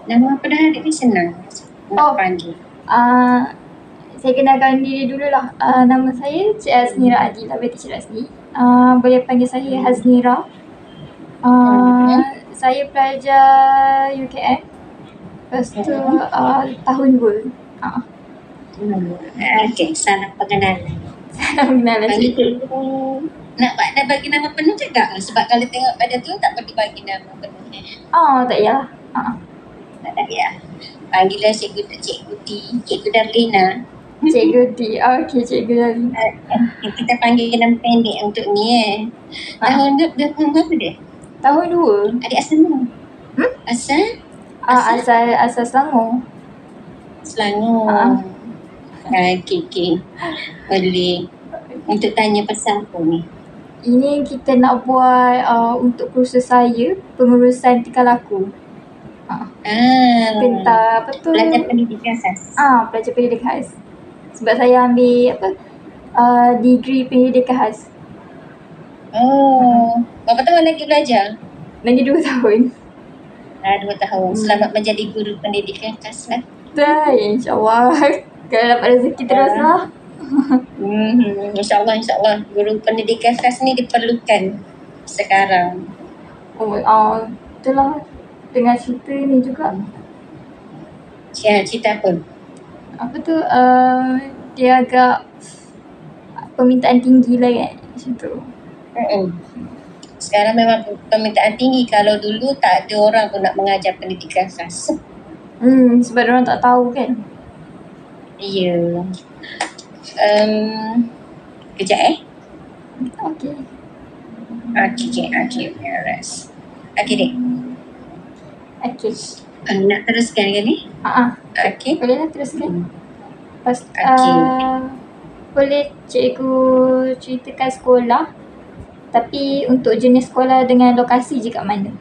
Nama penuh adik ni senang nak panggil. Saya kenalkan diri dululah. Nama saya Cik Haznira Adila binti Cik Rasli. Boleh panggil saya Haznira. Saya pelajar UKM. Lepas tu tahun 2. Okey, salam pengenalan. Salam kenal Panggil cikgu. Nak bagi nama penuh ke tak? Sebab kalau tengok pada tu tak perlu bagi nama penuh. Tak payah. Tak payah. Panggillah cikgu T, cikgu Darlina. Cikgu T. Okey, Cikgu Darlina. Kita panggil nama pendek untuk ni Tahun berapa dia? Tahun 2. Adik asal mana? Asal Selangor. Selangor. Okey. Boleh. Untuk tanya pasal apa ni? Ini kita nak buat untuk kursus saya, pengurusan tingkah laku. Tentang apa tu? Pelajar pendidikan khas. Pelajar pendidikan khas. Sebab saya ambil degree pendidikan khas. Berapa tahun lagi belajar? Lagi 2 tahun. 2 tahun. Selamat menjadi guru pendidikan khas lah. InsyaAllah. Kalau dapat rezeki terus lah. InsyaAllah. Guru pendidikan khas ni diperlukan sekarang. Itulah. Dengan cerita ni juga. Cerita apa? Apa tu? Dia agak permintaan tinggi lah kan. Macam tu. Sekarang memang permintaan tinggi. Kalau dulu tak ada orang pun nak mengajar pendidikan khas. Sebab orang tak tahu kan. Ya. Kejap Okey. Okey. Beres. Okey dek. Okey. Nak teruskan ke ni? Okey. Boleh lah teruskan. Lepas boleh cikgu ceritakan sekolah, tapi untuk jenis sekolah dengan lokasi je kat mana?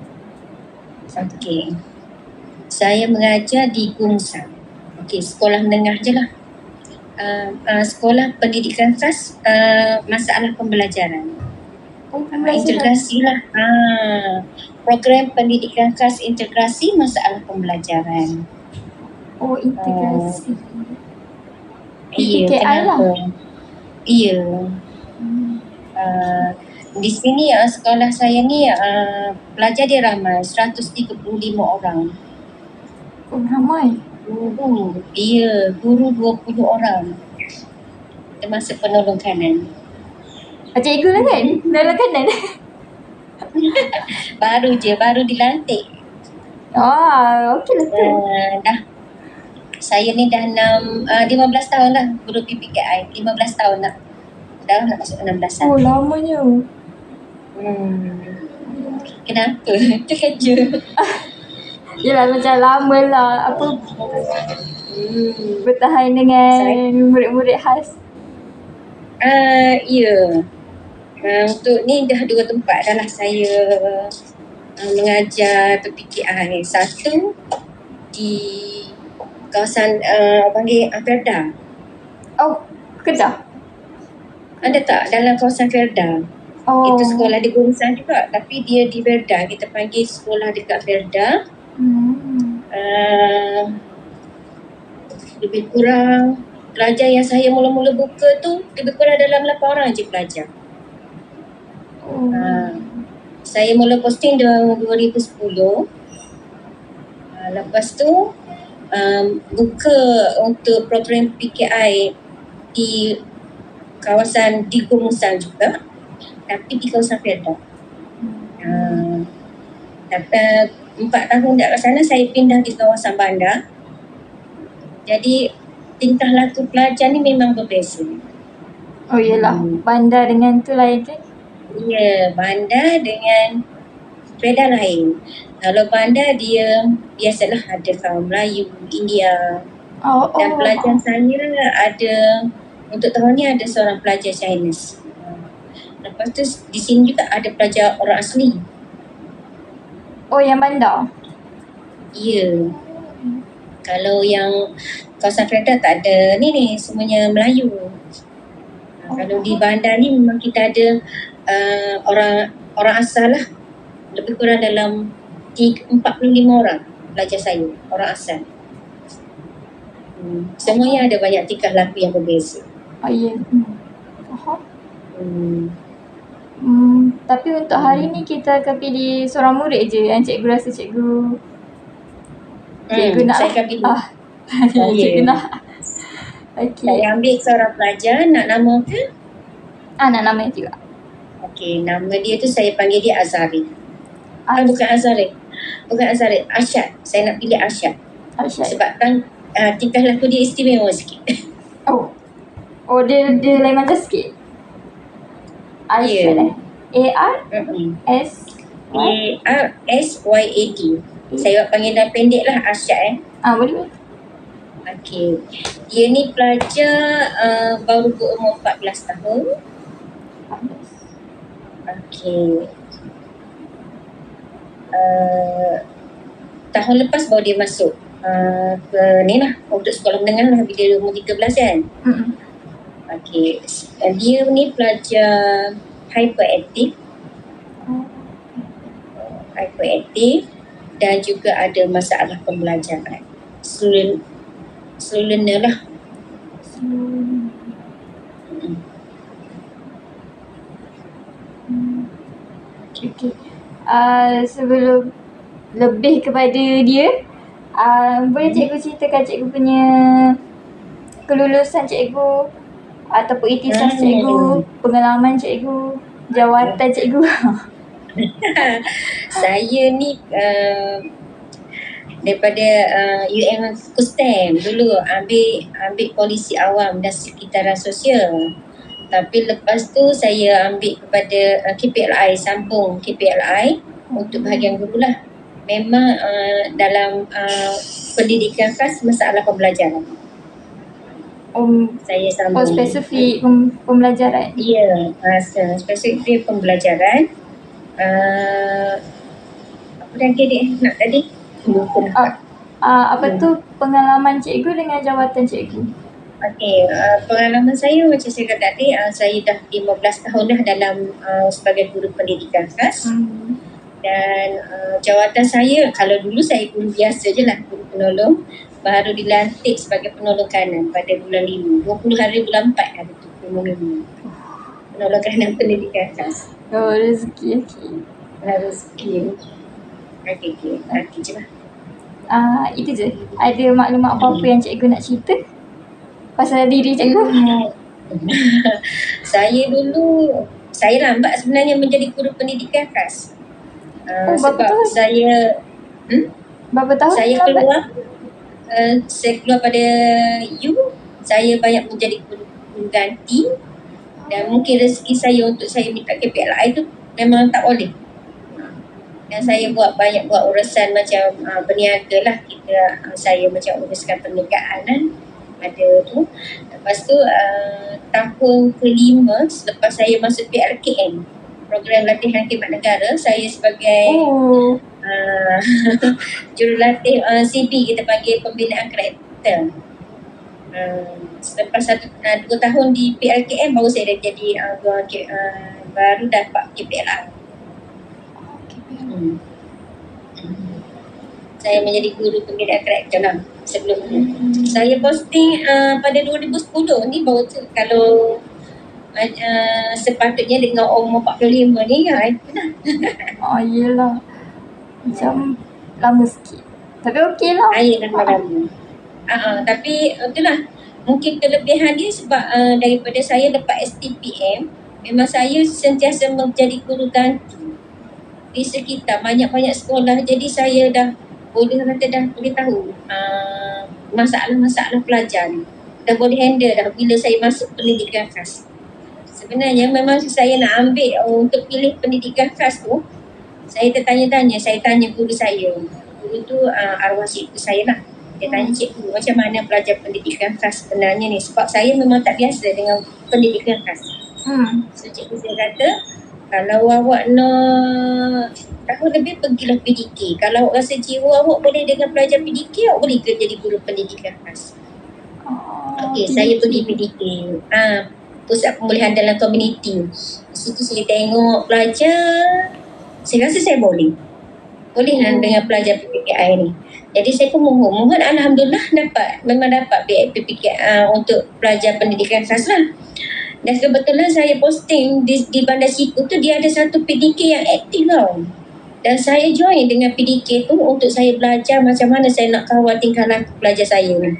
Okey. Saya mengajar di Gungsang. Okey, sekolah menengah je lah. Sekolah pendidikan khas, masalah pembelajaran. Integrasi lah. Program pendidikan khas integrasi masalah pembelajaran. Integrasi. PKI lah. Ya. Di sini sekolah saya ni pelajar dia ramai, 135 orang. Ramai. Guru 20 orang. Termasuk penolong kanan. Cikgu lah kan? Penolong kanan. baru dilantik. Okey lah tu. Saya ni dah 15 tahun lah guru PPKI. 15 tahun lah. Dah nak masuk 16 tahun. Lamanya. Kenapa? Itu kerja. Yelah macam lama lah. Bertahan dengan murid-murid khas. Ya. Untuk ni dah 2 tempat dah lah saya mengajar PPKI. Satu di kawasan panggil Verda. Kedah? Ada tak dalam kawasan Verda? Itu sekolah di Gungsang juga, tapi dia di Verda. Kita panggil sekolah dekat Verda. Lebih kurang pelajar yang saya mula-mula buka tu lebih kurang dalam 8 orang je pelajar. Saya mula posting dalam 2010. Lepas tu buka untuk program PKI di kawasan di Gungsang juga, tapi di kawasan Verda. Tapi 4 tahun kat sana saya pindah di kawasan bandar. Jadi tingkah laku pelajar ni memang berbeza. Yelah, bandar dengan tu lain kan? Ya, bandar dengan Verda lain. Kalau bandar dia biasalah ada kaum Melayu, India. Dan pelajar saya ada, untuk tahun ni ada seorang pelajar Chinese. Lepas tu di sini juga ada pelajar orang asli. Yang bandar? Ya. Kalau yang kawasan Verda tak ada ni semuanya Melayu. Kalau di bandar ni memang kita ada orang asal lah. Lebih kurang dalam 45 orang. pelajar saya, orang asal. Semuanya ada banyak tingkah laku yang berbeza. Ya. Faham. Tapi untuk hari ni kita akan pilih seorang murid je yang cikgu rasa cikgu nak. Saya akan pilih. Cikgu nak. Okey. Saya ambil seorang pelajar, nak nama ke? Nak nama juga. Okey, nama dia tu saya panggil dia Azari. Bukan Azari. Arsyad. Saya nak pilih Arsyad. Sebab kan tingkah laku dia istimewa sikit. Dia lain macam sikit. Arsyad. ARSYAD. Saya buat panggilan pendek lah Arsyad. Boleh. Okey. Dia ni pelajar baru berumur 14 tahun. Okey. Tahun lepas baru dia masuk ke ni lah, untuk sekolah menengah lah bila dia umur 13 kan. Okey. Dia ni pelajar hyperaktif dan juga ada masalah pembelajaran. Slow learner lah. Okay. Sebelum lebih kepada dia, boleh cikgu ceritakan cikgu punya kelulusan cikgu ataupun ikhtisas cikgu, pengalaman cikgu, jawatan cikgu? Saya ni daripada UM Kustem dulu ambil polisi awam dan sekitaran sosial. Tapi lepas tu saya ambil kepada KPLI, sambung KPLI untuk bahagian guru lah. Memang dalam pendidikan khas masalah pembelajaran. Saya sambung. Spesifik pembelajaran? Ya, spesifik pembelajaran. Apa lagi nak tadi? Apa tu pengalaman cikgu dengan jawatan cikgu? Okey, pengalaman saya macam saya kata tadi, saya dah 15 tahun dah dalam sebagai guru pendidikan khas. Dan jawatan saya, kalau dulu saya guru biasa je lah, guru penolong. Baru dilantik sebagai penolong kanan pada bulan 5, 20 hari bulan 4 hari tu, penolong kanan pendidikan khas. Rezeki. Rezeki. Okey, je lah. Itu je. Ada maklumat apa-apa yang cikgu nak cerita pasal diri cikgu? Saya lambat sebenarnya menjadi guru pendidikan khas. Sebab saya berapa tahun saya keluar pada saya banyak menjadi guru ganti, dan mungkin rezeki saya untuk saya minta KPLI tu memang tak boleh. Dan saya banyak buat urusan macam berniaga lah. Saya macam uruskan perniagaan ada tu. Lepas tu tahun ke-5 selepas saya masuk PLKN, program latihan khidmat negara, saya sebagai jurulatih CB, kita panggil pembinaan karakter. Selepas 2 tahun di PLKN baru saya dah jadi baru dapat KPLI. Saya menjadi guru pembinaan karakter lah sebelum ni. Saya posting pada 2010 ni baru tu, kalau sepatutnya dengan umur 45 ni itulah. Yelah. Macam lama sikit. Tapi okey lah. Lama. Tapi itulah. Mungkin kelebihan dia sebab daripada saya lepas STPM, memang saya sentiasa menjadi guru ganti di sekitar banyak-banyak sekolah. Jadi saya dah boleh tahu masalah-masalah pelajar ni. Dah boleh handle dah bila saya masuk pendidikan khas. Sebenarnya memang saya nak ambil untuk pilih pendidikan khas tu, saya tertanya-tanya, saya tanya guru saya. Guru tu arwah cikgu saya lah. Dia tanya, cikgu, macam mana pelajar pendidikan khas sebenarnya ni? Sebab saya memang tak biasa dengan pendidikan khas. So cikgu saya kata, kalau awak nak tahu lebih, pergilah PDK. Kalau awak rasa jiwa awak boleh dengan pelajar PDK, awak boleh ke jadi guru pendidikan khas. Okey, saya pergi PDK. Pusat Pemulihan dalam Komuniti. Di situ saya tengok pelajar, saya rasa saya boleh. Boleh dengan pelajar PPKI ni. Jadi saya pun mohon alhamdulillah memang dapat PPKI untuk pelajar pendidikan khas lah. Dan kebetulan saya posting di Bandar Siku tu, dia ada satu PDK yang aktif tau. Dan saya join dengan PDK tu untuk saya belajar macam mana saya nak kawal tingkah laku pelajar saya ni.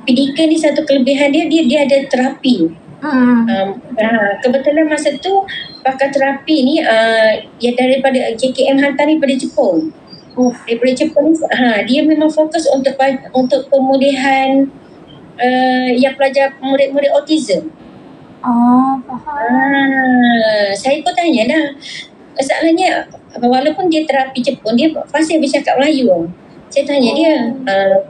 PDK ni satu kelebihan dia ada terapi. Kebetulan masa tu pakar terapi ni yang daripada JKM hantar daripada Jepun. Daripada Jepun ni dia memang fokus untuk pemulihan yang pelajar murid-murid autism. Saya pun tanya dah, masalahnya walaupun dia terapi Jepun, dia fasih bercakap Melayu. Saya tanya dia,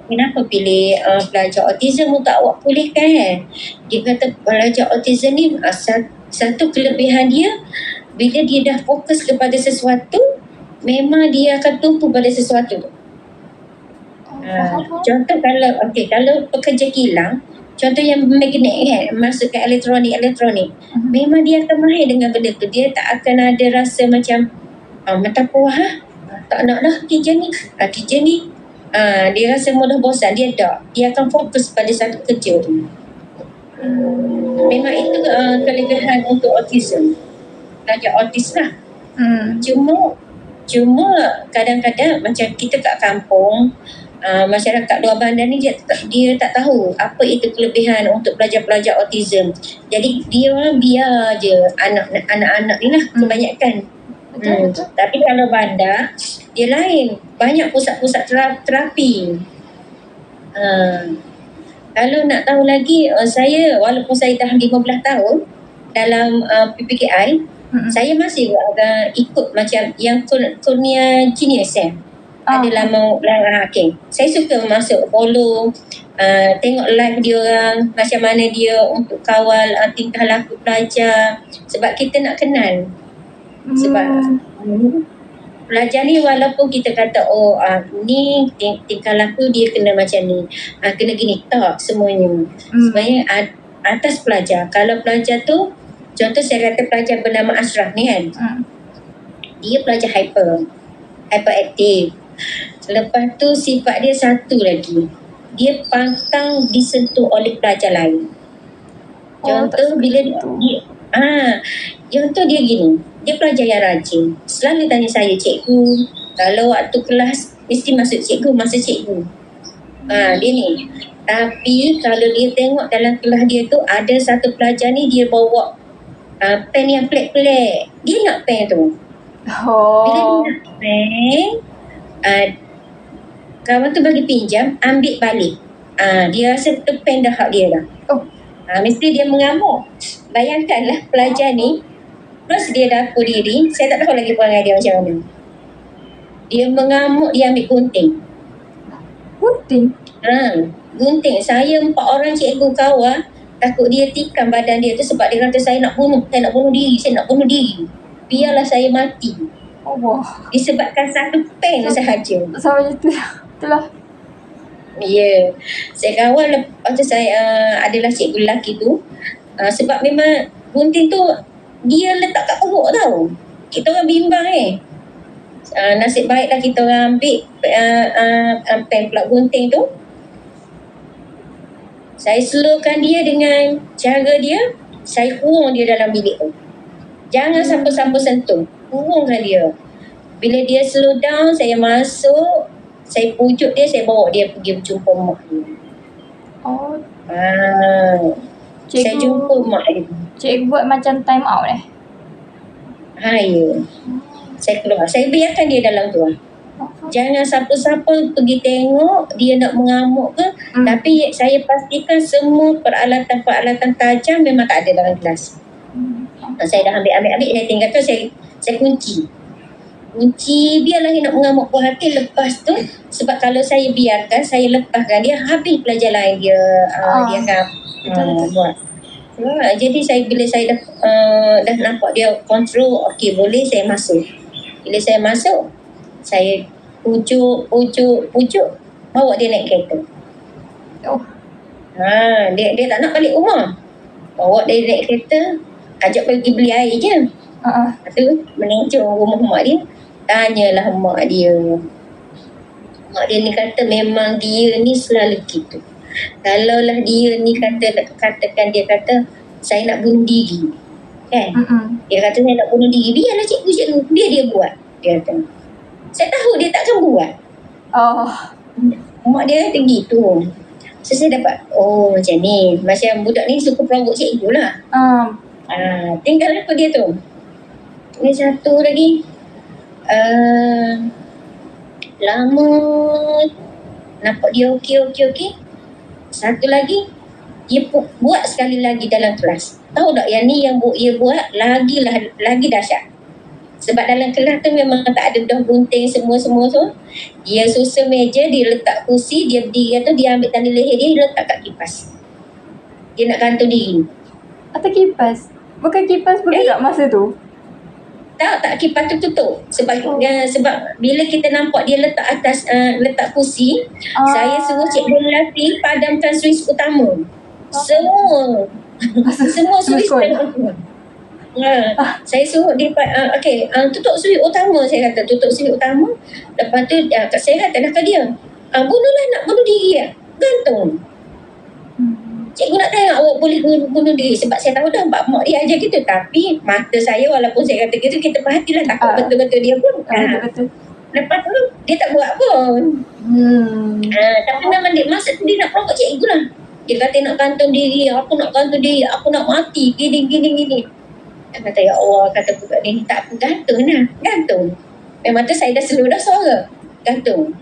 kenapa pilih pelajar autism untuk awak pulihkan? Dia kata pelajar autism ni satu kelebihan dia, bila dia dah fokus kepada sesuatu, memang dia akan tumpu pada sesuatu tu. Contoh kalau pekerja kilang, contoh yang magnet kan, masukkan elektronik, memang dia akan mahir dengan benda tu. Dia tak akan ada rasa macam mata puas tak nak dah kerja ni. Dia rasa mudah bosan, dia akan fokus pada satu kerja tu. Memang itu kelebihan untuk autism, pelajar autis lah. Cuma kadang-kadang macam kita kat kampung, masyarakat luar bandar ni dia tak tahu apa itu kelebihan untuk pelajar-pelajar autism. Jadi dia orang biar je anak-anak ni lah kebanyakan. Betul. Tapi kalau bandar dia lain, banyak pusat-pusat terapi. Kalau nak tahu lagi, saya walaupun saya dah 15 tahun dalam PPKI, saya masih ikut macam yang kurnia genius adalah saya suka masuk follow, tengok live dia orang, macam mana dia untuk kawal tingkah laku pelajar, sebab kita nak kenal. Sebab pelajar ni walaupun kita kata ni tingkah laku dia kena macam ni, kena gini, tak semuanya. Sebenarnya atas pelajar. Kalau pelajar tu, contoh saya kata pelajar bernama Ashraf ni kan, dia pelajar hyperaktif. Lepas tu sifat dia satu lagi, dia pantang disentuh oleh pelajar lain. Contoh bila contoh dia gini, dia pelajar yang rajin, selalu tanya saya, cikgu, kalau waktu kelas mesti masuk cikgu. Dia ni. Tapi kalau dia tengok dalam kelas dia tu, ada satu pelajar ni dia bawa pen yang pelik-pelik, dia nak pen tu. Bila dia nak pen, kawan tu bagi pinjam, ambil balik. Dia rasa tu pen dah hak dia dah. Mesti dia mengamuk. Bayangkanlah pelajar ni, terus dia dah aku diri, saya tak tahu lagi perangai dia macam mana. Dia mengamuk, dia ambil gunting. Gunting. Saya 4 orang cikgu kawal, takut dia tikam badan dia tu sebab dia kata saya nak bunuh diri. Biarlah saya mati. Disebabkan satu pen sahaja. Sampai itu. Itulah. Ya. Saya kawal, lepas tu saya adalah cikgu lelaki tu. Sebab memang gunting tu dia letak kat perut tau. Kita orang bimbang nasib baiklah kita orang ambil pen pula gunting tu. Saya slowkan dia dengan cara dia. Saya kurung dia dalam bilik tu. Jangan siapa-siapa sentuh. Kurungkan dia. Bila dia slow down, saya masuk, saya pujuk dia, saya bawa dia pergi berjumpa mak dia. Saya jumpa mak dia. Cikgu buat macam time out ya. Saya keluar. Saya biarkan dia dalam tu. Jangan siapa-siapa pergi tengok dia nak mengamuk ke. Tapi saya pastikan semua peralatan tajam memang tak ada dalam kelas. Saya dah ambil, saya tinggal tu, saya kunci. Biarlah dia nak mengamuk puas hati. Lepas tu, sebab kalau saya biarkan, saya lepaskan dia, habis pelajar lain dia akan buat. Jadi bila saya dah nampak dia kontrol, okey boleh, saya masuk. Bila saya masuk, saya pujuk, bawa dia naik kereta. Dia tak nak balik rumah. Bawa dia naik kereta, ajak pergi beli air je. Tu menuju rumah mak dia. Tanyalah mak dia. Mak dia ni kata memang dia ni selalu gitu. Kalaulah dia ni katakan dia kata saya nak bunuh diri. Kan? Dia kata saya nak bunuh diri. Biarlah cikgu. Biar dia buat. Dia kata. Saya tahu dia takkan buat. Mak dia kata gitu. So saya dapat, macam ni. Macam budak ni suka provoke cikgu lah. Tinggal apa dia tu. Ni satu lagi. Lama nampak dia okey. Satu lagi, dia buat sekali lagi dalam kelas. Tahu tak yang ni yang dia buat lagi dahsyat. Sebab dalam kelas tu memang tak ada dah gunting semua tu. Dia susun meja, dia letak kursi, dia berdiri tu, dia ambil tali leher dia letak kat kipas. Dia nak gantung diri. Atau kipas? Bukan kipas pun tak masa tu? Tak kipas tu tutup. Sebab bila kita nampak dia letak atas letak kursi, saya suruh cikgu Melati padamkan suis utama. Semua suis utama. Saya suruh dia tutup suis utama. Saya kata tutup suis utama. Lepas tu saya kata dia bunuhlah, nak bunuh diri gantung. Cikgu nak tengok awak boleh bunuh diri. Sebab saya tahu dah mak dia ajar gitu. Tapi mata saya walaupun saya kata gitu, kita perhatilah takut betul-betul dia pun. Betul-betul. Lepas tu dia tak buat pun. Tapi memang masa tu dia nak provoke cikgu lah. Dia kata nak gantung diri. Aku nak gantung diri. Aku nak mati. Gini. Dia kata ya Allah, kata budak ni tak apa, gantung lah. Gantung. Memang tu saya dah seluruh suara. Gantung.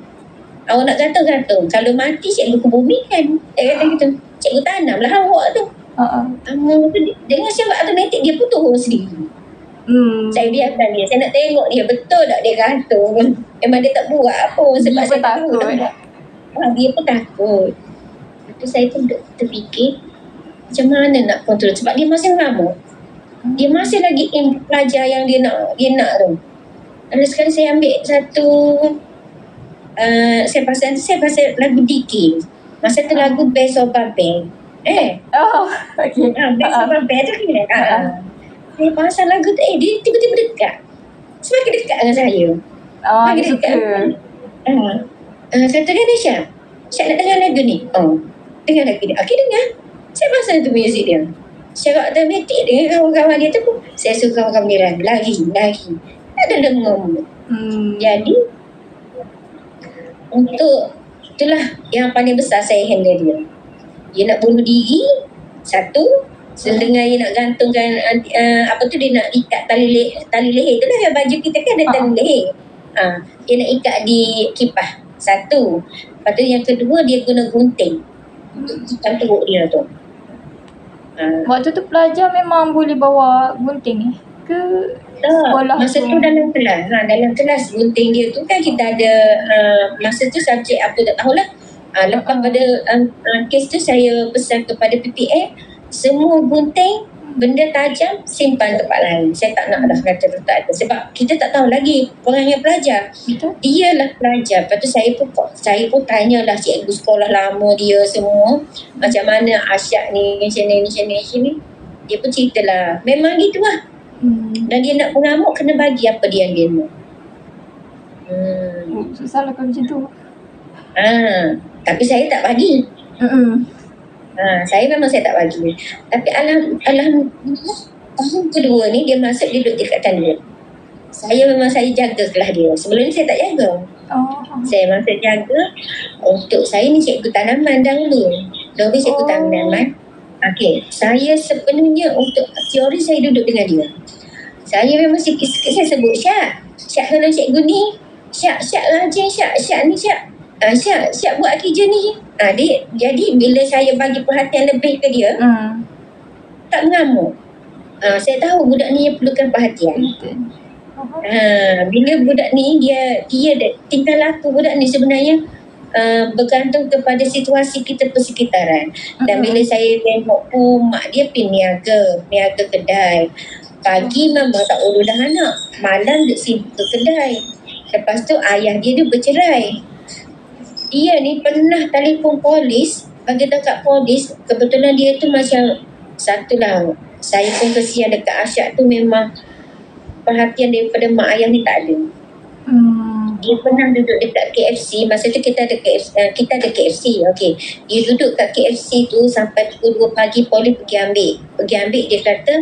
Awak nak gantung. Kalau mati cikgu kebumikan. Dia kata gitu. Cikgu tanamlah awak tu. Dengan sebab automatik dia pun turun sendiri. Saya biarkan dia. Saya nak tengok dia betul tak dia gantung. Memang dia tak buat apa. Sebab dia saya takut. Dia pun takut. Lepas tu saya pun terfikir macam mana nak kontrol. Sebab dia masih lama. Dia masih lagi pelajar yang dia nak tu. Lalu sekarang saya ambil satu saya pasal lagu DK. Masa tu lagu Best of Babel. Okay. Best of Babel tu kan. Saya pasal lagu tu, dia tiba-tiba dekat. Semakin dekat dengan saya. Dia suka. Kata dia Syah nak dengar lagu ni. Dengar lagu ni. Okey, dengar. Saya pasal tu muzik dia. Secara automatik dengan kawan-kawan dia tu pun, saya suka kawan-kawan dia lari. Ada dengung. Jadi, untuk itulah yang paling besar saya handle dia. Dia nak bunuh diri, satu. Dengan dia nak gantungkan dia nak ikat tali leher tu lah. Baju kita kan ada tali leher. Dia nak ikat di kipas, satu. Lepas tu yang kedua dia guna gunting untuk ikat teruk dia tu. Waktu tu pelajar memang boleh bawa gunting ke sekolah? Masa tu dalam kelas. Dalam kelas gunting dia tu kan kita ada masa tu subjek apa tak tahulah. Lepas pada kes tu saya pesan kepada PPA, semua gunting benda tajam simpan tempat lain. Saya tak nak dah kata letak tu. Sebab kita tak tahu lagi orangnya pelajar. Betul. Dialah pelajar. Lepas tu saya pun tanyalah cikgu sekolah lama dia semua. Macam mana Asyad ni, macam ni. Dia pun ceritalah. Memang gitu lah. Dan dia nak mengamuk kena bagi apa dia yang dia nak. Susah lah kalau macam tu. Tapi saya tak bagi. Saya memang saya tak bagi. Tapi alhamdulillah tahun kedua ni dia masuk duduk dekat tanda. Saya jaga kelas dia. Sebelum ni saya tak jaga. Saya memang saya jaga. Untuk saya ni cikgu tanaman dahulu. Lebih cikgu tanaman. Okey, saya sepenuhnya untuk teori saya duduk dengan dia. Saya memang sikit-sikit saya sebut Syah kalau cikgu ni. Syah rajin Syah ni Syah. Syah buat kerja ni. Jadi bila saya bagi perhatian lebih ke dia, tak mengamuk. Saya tahu budak ni perlukan perhatian. Bila budak ni dia tingkah laku budak ni sebenarnya bergantung kepada situasi kita persekitaran. Dan bila saya tengok pun mak dia pergi niaga kedai. Pagi memang tak urus dah anak, malam duduk sibuk ke kedai. Lepas tu ayah dia bercerai. Dia ni pernah telefon polis, bagi tahu kat polis, kebetulan dia tu macam satulah, saya pun kesian dekat Asyad tu, memang perhatian daripada mak ayah ni tak ada. Dia pernah duduk dekat KFC. Masa tu kita ada KFC. Okey. Dia duduk kat KFC tu sampai pukul 2 pagi. Poli pergi ambil. Dia kata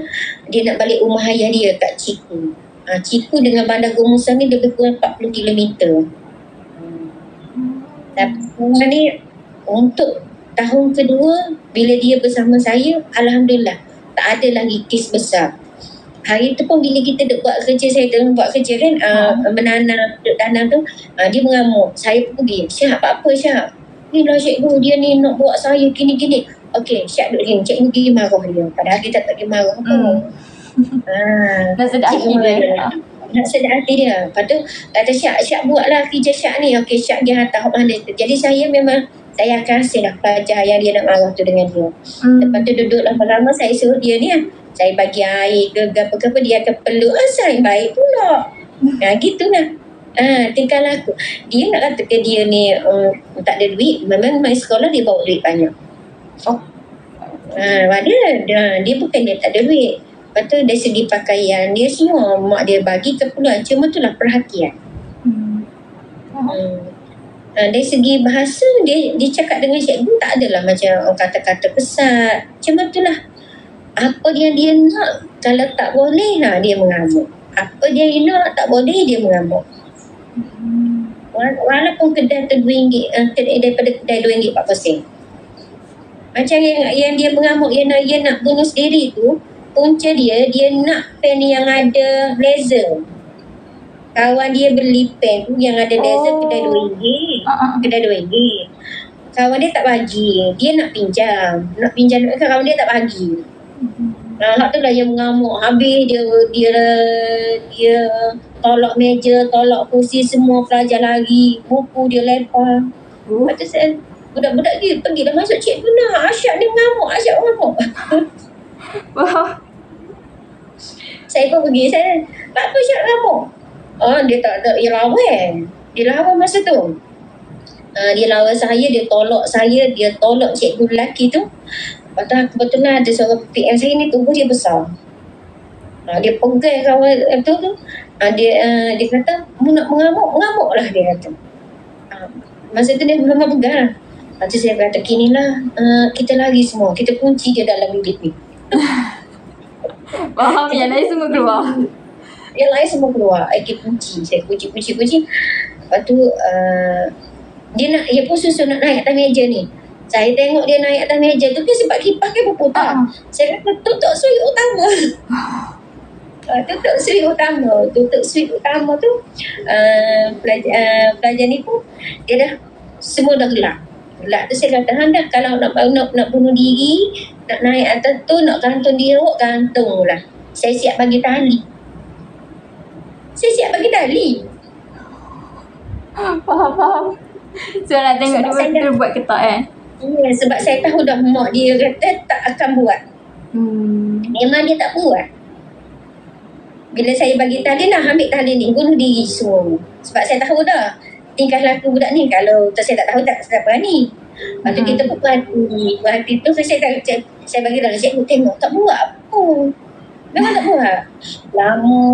dia nak balik rumah ayah dia kat Ciku. Ciku dengan Bandar Gomusa ni lebih kurang 40 kilometer. Tapi sekarang ni untuk tahun kedua bila dia bersama saya, alhamdulillah tak ada lagi kes besar. Hari tu pun bila kita duk buat kerja, saya tengah buat kerja kan, menanam, duduk tanam tu, dia mengamuk. Saya pun pergi, Syah, apa Syah? Ni lah cikgu, dia ni nak buat saya gini-gini. Okey, Syah duduk diam, cikgu pergi marah dia. Padahal kita tak pergi marah pun. Nak sedar hati dia. Nak sedar hati dia. Lepas tu kata Syah buatlah kerja Syah ni. Okey, Syah dia hantar mana. Jadi saya memang saya akan kasihlah pelajar yang dia nak marah tu dengan dia. Lepas tu duduk lama-lama saya suruh dia ni saya bagi air ke apa-apa dia akan peluk. Saya baik pula. Gitulah. Tingkah laku. Dia nak kata ke dia ni tak ada duit. Memang main sekolah dia bawa duit banyak. Dia bukan dia tak ada duit. Lepas tu dari segi pakaian dia semua mak dia bagi keperluan. Cuma itulah perhatian. Dari segi bahasa dia cakap dengan cikgu tak adalah macam kata-kata kesat. Cuma itulah. Apa yang dia nak, kalau tak boleh dia mengamuk. Apa dia nak tak boleh dia mengamuk. Walaupun kedai tu RM2, daripada kedai RM2.40. Macam yang dia mengamuk, dia nak bunuh sendiri tu, punca dia nak pen yang ada laser. Kawan dia beli pen tu yang ada laser kedai RM2. Kedai RM2. Kawan dia tak bagi. Dia nak pinjam. Kawan dia tak bagi. Hak tu lah yang mengamuk. Habis dia tolak meja, tolak kursi, semua pelajar lari. Buku dia lempar. Lepas tu saya, budak-budak dia pergilah masuk cikgu nak. Asyik dia mengamuk. Wow. Saya pun pergi. Apa Asyik mengamuk? Dia tak ada. Dia lawan masa tu. Dia lawan saya, dia tolak saya, dia tolak cikgu lelaki tu. Lepas tu kebetulan ada seorang PM saya ni tubuh dia besar. Dia pegang kawan tu. Dia kata, mu nak mengamuk lah dia kata. Masa tu dia memang pegang lah. Lepas tu saya kata, kinilah kita lari semua. Kita kunci dia dalam bilik ni. Faham, yang lain semua keluar. Yang lain semua keluar. Kita kunci. Saya kunci. Lepas tu dia pun susun nak naik atas meja ni. Saya tengok dia naik atas meja tu kan sebab kipas kan berputar. Saya kata tutup switch utama. Tutup switch utama tu pelajar ni pun dia dah semua dah gelap tu. Saya kata anda kalau nak bunuh diri, nak naik atas tu, nak gantung diri, gantung lah. Saya siap bagi tali. Faham. So nak tengok dia betul buat ketat Ya, sebab saya tahu dah mak dia kata tak akan buat. Memang dia tak buat. Bila saya bagi tali ambil tali ni, bunuh diri semua. Sebab saya tahu dah tingkah laku budak ni. Kalau saya tak tahu tak berani. Lepas tu kita pun berhati tu saya bagi dah cikgu tengok tak buat apa. Memang tak buat. Lama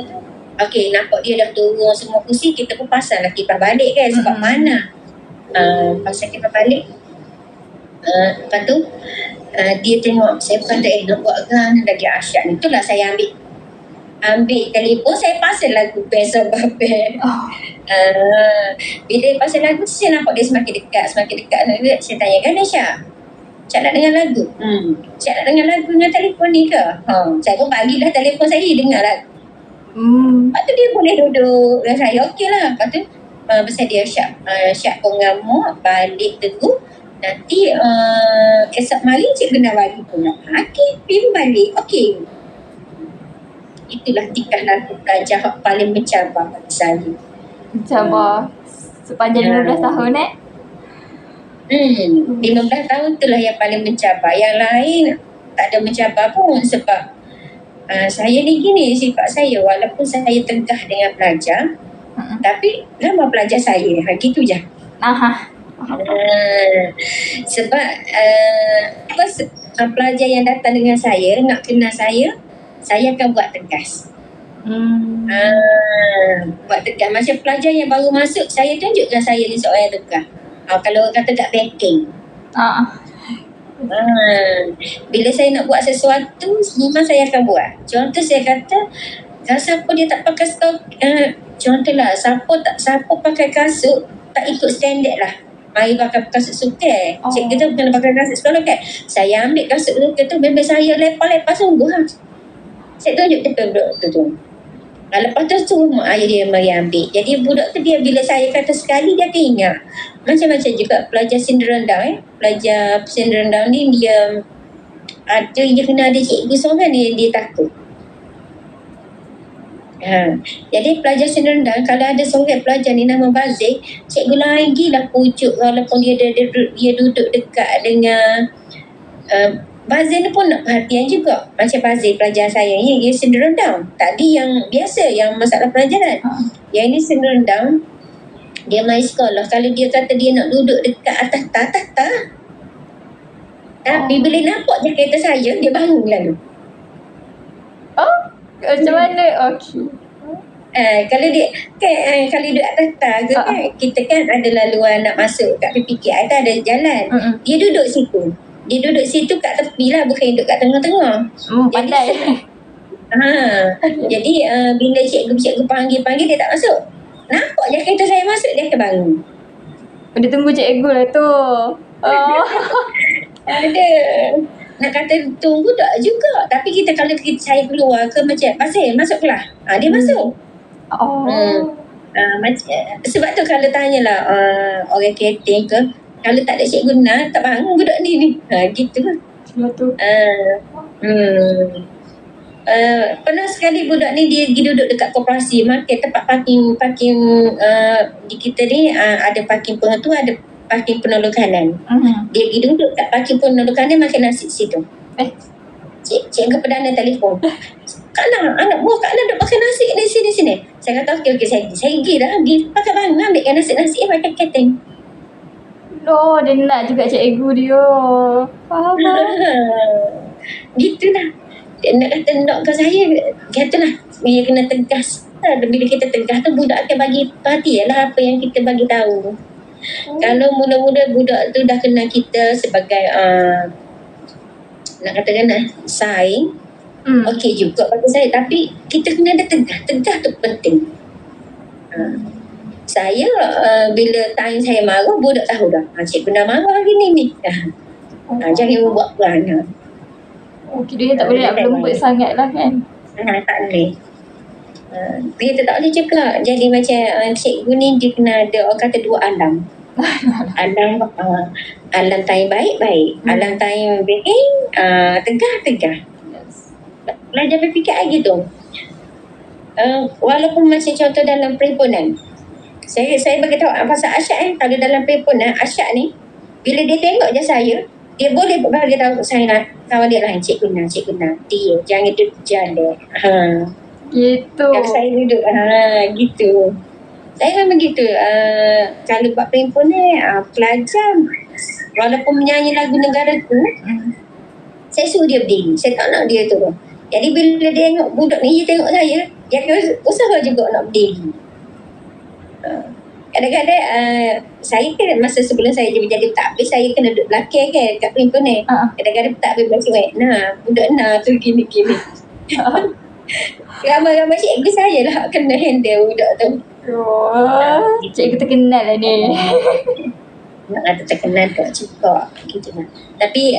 tu. Okey, nampak dia dah turun semua kursi, kita pun pasang lah kipas balik kan sebab mana. Pasal kita balik. Lepas tu dia tengok saya kata nak buat kan lagi asyik ni. Itulah saya ambil telefon, saya pasang lagu Besok Babel. Bila pasang lagu saya nampak dia semakin dekat. Saya tanya kan Syah nak dengar lagu? Syah nak dengar lagu dengan telefon ni ke? Saya pun bagilah telefon saya dengar lagu. Lepas tu dia boleh duduk dengan saya, okey lah. Lepas tu pasal dia Syak pengamuk balik teguh. Nanti esok mari cikgu nak bagi pula. Okey, pergi balik. Okey. Itulah tingkah laku pelajar paling mencabar bagi saya. Mencabar sepanjang 15 tahun 15 tahun itulah yang paling mencabar. Yang lain tak ada mencabar pun sebab saya ni gini sifat saya. Walaupun saya tegah dengan pelajar, tapi nama pelajar saya. Gitu je. Sebab pelajar yang datang dengan saya nak kenal saya akan buat tegas. Buat tekan. Macam pelajar yang baru masuk, saya tunjukkan saya ni seorang yang tekan. Kalau orang kata tak backing. Bila saya nak buat sesuatu, memang saya akan buat. Contoh saya kata, kalau siapa dia tak pakai stok, contohlah, siapa pakai kasut, tak ikut standard lah. Mari pakai kasut suka. Cik kita kena pakai kasut sekolah kan. Saya ambil kasut suka tu, memang saya lepas sungguh lah. Saya tunjuk dekat budak tu. Lepas tu semua ayah dia mari ambil. Jadi budak tu dia bila saya kata sekali dia akan ingat. Macam-macam juga pelajar sindrom Down. Pelajar sindrom Down ni dia kena ada cikgu seorang dia takut. Jadi pelajar sindrom Down, kalau ada seorang pelajar ni nama Bazir, cikgu lain gila pujuk walaupun dia duduk dekat dengan Bazir ni pun nak perhatian juga. Macam Bazir pelajar saya ni, dia sindrom Down. Tadi yang biasa, yang masalah pelajaran. Yang ni sindrom Down, dia main sekolah. Kalau dia kata dia nak duduk dekat atas tak. Tapi bila nampak je kereta saya, dia bangun lalu. Macam mana? Okey. Kalau dia kalau duduk atas ke kan, kita kan ada laluan nak masuk kat PPKI tu ada jalan. Dia duduk situ. Dia duduk situ kat tepi lah, bukan duduk kat tengah-tengah. Pandai. Jadi bila cikgu panggil dia tak masuk. Nampak je kereta saya masuk, dia akan bangun. Dia tunggu cikgu lah tu. Ada. Nak kata tunggu tak juga. Tapi kalau saya keluar ke macam Pasir, masuk kelas. Dia masuk. Sebab tu kalau tanyalah orang catering ke, kalau tak ada cikgu tak bangun budak ni. Gitu lah. Pernah sekali budak ni dia pergi duduk dekat koperasi, market tempat parking di kita ni ada parking pengetua, ada parking penolong kanan. Dia pergi duduk kat parking penolong kanan makan nasi situ. Cikgu perdana telefon. Kak anak buah Kak Nak duduk makan nasi ni sini. Saya kata okey saya pergi dah. Pergi pakai bangun ambilkan nasi pakai keteng. Dia nak juga cikgu dia. Faham tak? Gitu lah. Dia nak kata nak ke saya, kata lah. Dia kena tegas. Bila kita tegas tu, budak akan bagi perhatian lah apa yang kita bagi tahu. Kalau mula-mula budak tu dah kenal kita sebagai nak katakan saing, okey juga bagi saya. Tapi kita kena ada tegas. Tegas tu penting. Saya bila time saya marah, budak tahu dah. Cikgu dah marah hari ni. Jangan buat pelan. Dia tak boleh nak berlembut sangat lah kan. Tak boleh. Dia tak boleh juga. Jadi macam cikgu ni dia kena ada orang kata dua alam. Alam time baik. Alam time baik, tegah. Belajar berfikir gitu. Walaupun macam contoh dalam perhimpunan. Saya bagi tahu pasal Asyad kalau dalam perhimpunan Asyad ni, bila dia tengok je saya, dia boleh bagi tahu saya kawan dia lain, cikgu nak dia jangan duduk jalan. Gitu. Kalau saya duduk gitu. Saya memang gitu. Kalau buat perhimpunan pelajar walaupun menyanyi lagu negara tu, saya suruh dia berdiri. Saya tak nak dia tu. Jadi bila dia tengok budak ni, dia tengok saya, dia akan usaha juga nak berdiri. Kadang-kadang saya kan masa sebelum saya jadi pentadbir, saya kena duduk belakang kan kat perhimpunan. Kadang-kadang pentadbir baca budak tu gini. Ramai-ramai cikgu saya lah kena handle budak tu. Cikgu terkenal lah ni. Nak kata terkenal tak juga gitu lah. Tapi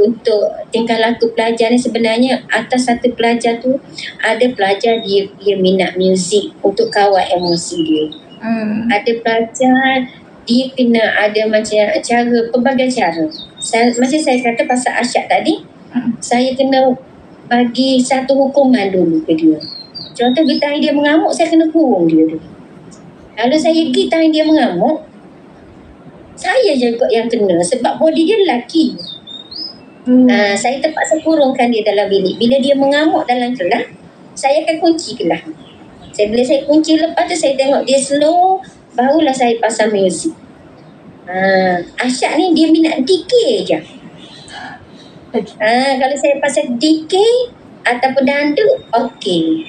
untuk tingkah laku pelajar ni sebenarnya atas satu pelajar tu, ada pelajar dia minat muzik untuk kawal emosi dia. Ada pelajar dia kena ada macam cara, pelbagai cara. Macam saya kata pasal Asyad tadi, saya kena bagi satu hukuman dulu ke dia. Contoh bila dia mengamuk, saya kena kurung dia dulu. Kalau saya pergi time dia mengamuk, saya je kot yang kena sebab body dia lelaki. Saya terpaksa kurungkan dia dalam bilik. Bila dia mengamuk dalam kelas, saya akan kunci kelas. Bila saya kunci, lepas tu saya tengok dia slow, barulah saya pasang muzik. Asyad ni dia minat DK je. Kalau saya pasang DK ataupun dandut, okey.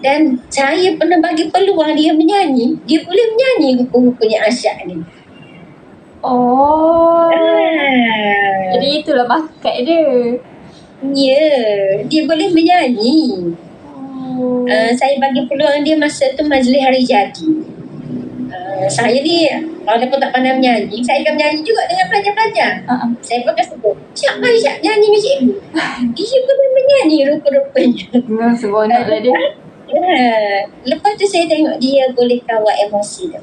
Dan saya pernah bagi peluang dia menyanyi. Dia boleh menyanyi rupa-rupanya Asyad ni. Jadi itulah bakat dia. Ya, dia boleh menyanyi. Saya bagi peluang dia masa tu majlis hari jadi. Saya ni walaupun tak pandai menyanyi, saya akan menyanyi juga dengan pelajar-pelajar. Saya pun akan sebut, Syak, mari Syak nyanyi dengan cikgu. Dia boleh menyanyi rupa-rupanya. Seronok lah dia. Lepas tu saya tengok dia boleh kawal emosi dia.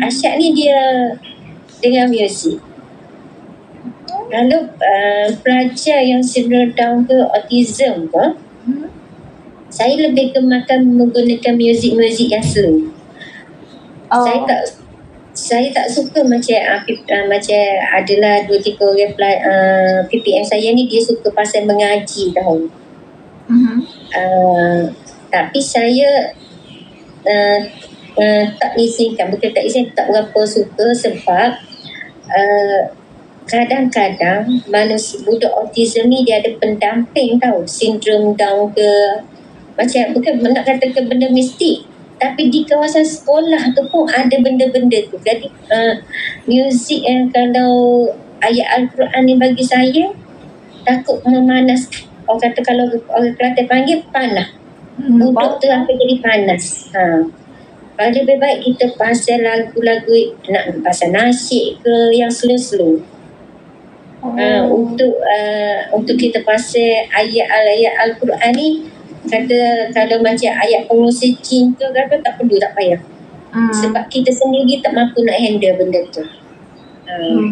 Asyad ni dia dengan muzik. Kalau pelajar yang syndrome Down ke autism ke, saya lebih kemakan menggunakan muzik-muzik yang slow. Saya tak suka macam adalah 2-3 orang PPM saya ni dia suka pasal mengaji tahu. Tapi saya tak izinkan, bukan tak izinkan, tak berapa suka sebab kadang-kadang budak autism ni dia ada pendamping tahu, sindrom Down ke, macam bukan nak katakan benda mistik, tapi di kawasan sekolah tu pun ada benda-benda tu. Jadi muzik yang kalau ayat Al-Quran ni bagi saya takut memanas. Orang kata kalau orang Kelantan panggil panah. Budak tu akan jadi panas. Lebih baik kita pasal lagu-lagu nak pasal nasyid ke yang slow-slow. Untuk kita pasal ayat-ayat Al-Quran ni, kata kalau macam ayat pengurusi jin tu kata tak perlu, tak payah. Sebab kita sendiri tak mampu nak handle benda tu.